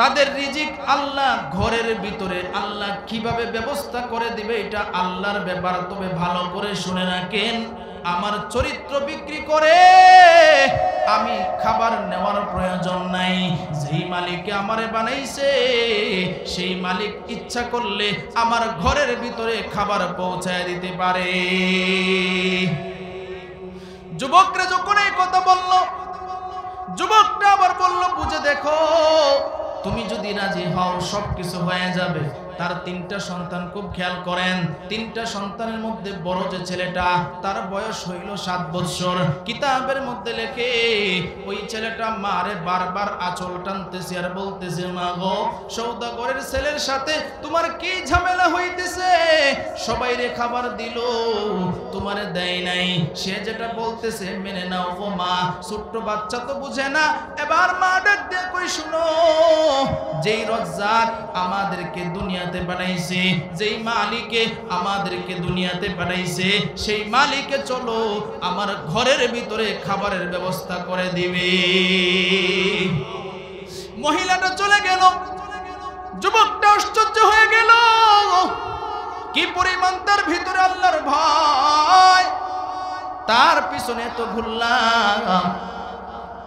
তাদের রিজিক আল্লাহ ঘরের ভিতরে আল্লাহ কিভাবে ব্যবস্থা করে দিবে এটা আল্লাহর ব্যাপার। তবে ভালো করে শুনে রাখেন, আমার চরিত্র বিক্রি করে আমি খাবার নেওয়ার প্রয়োজন নাই। যেই মালিক আমারে বানাইছে সেই মালিক ইচ্ছা করলে আমার ঘরের ভিতরে খাবার পৌঁছায় দিতে পারে। যুবকরা যখন এই কথা বলল, যুবকটা আবার বলল বুঝে দেখো, তুমি যদি রাজি হও সবকিছু হয়ে যাবে। তার তিনটা সন্তান, খুব খেয়াল করেন, তিনটা সন্তানের মধ্যে বড় যে ছেলেটা তার বয়স হইল 7 বছর। কিতাবের মধ্যে লেখে ওই ছেলেটা মারে বারবার আঁচল টানতেছে আর বলতেছে, মা গো সওদাগরের ছেলের সাথে তোমার কি ঝামেলা হইতেছে? সবাই রে খাবার দিল, তোমারে দেয় নাই। সে যেটা বলতেছে মেনে নাও গো মা, ছোট্ট বাচ্চা তো বুঝে না। এবার মা ডাক দিয়ে কই শুনো, যেই রজ্জাক আমাদেরকে দুনিয়াতে বানাইছে, যেই মালিকে আমাদেরকে দুনিয়াতে বানাইছে, সেই মালিকে চলো আমার ঘরের ভিতরে খাবারের ব্যবস্থা করে দিবে। মহিলাটা চলে গেল, যুবকটা আশ্চর্য হয়ে গেল, কি পরিমাণ তার ভিতরে আল্লাহর ভয়। তার পিছনে তো ঘুরলাম,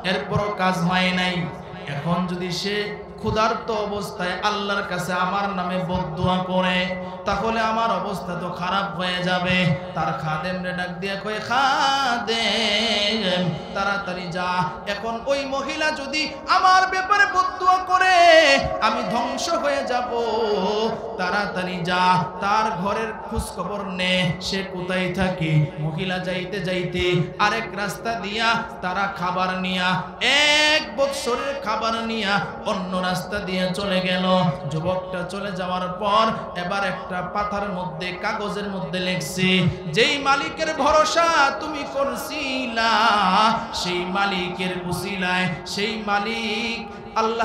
এরপরও কাজ হয় নাই। এখন যদি সে ক্ষুধার্ত অবস্থায় আল্লাহর কাছে আমার নামে বদদুয়া করে, তাহলে আমার অবস্থা তো খারাপ হয়ে যাবে। তার খাদেম রে ডাক দিয়ে কয়, খাদেম তাড়াতাড়ি যা, এখন ওই মহিলা যদি আমার ব্যাপারে বদদুয়া করে আমি ধ্বংস হয়ে যাব, তাড়াতাড়ি যা, তার ঘরের খোঁজ খবর নে, সে কোথায় থাকে। মহিলা যাইতে যাইতে আরেক রাস্তা দিয়া তারা খাবার নিয়া, 1 বছরের খাবার নিয়া অন্য রাস্তা দিয়ে চলে গেল। যুবকটা চলে যাওয়ার পর এবার একটা পাতার মধ্যে, কাগজের মধ্যে লেখছে, যেই মালিকের ভরসা তুমি করছিলা সেই মালিকের উসিলায় সেই মালিক আল্লাহ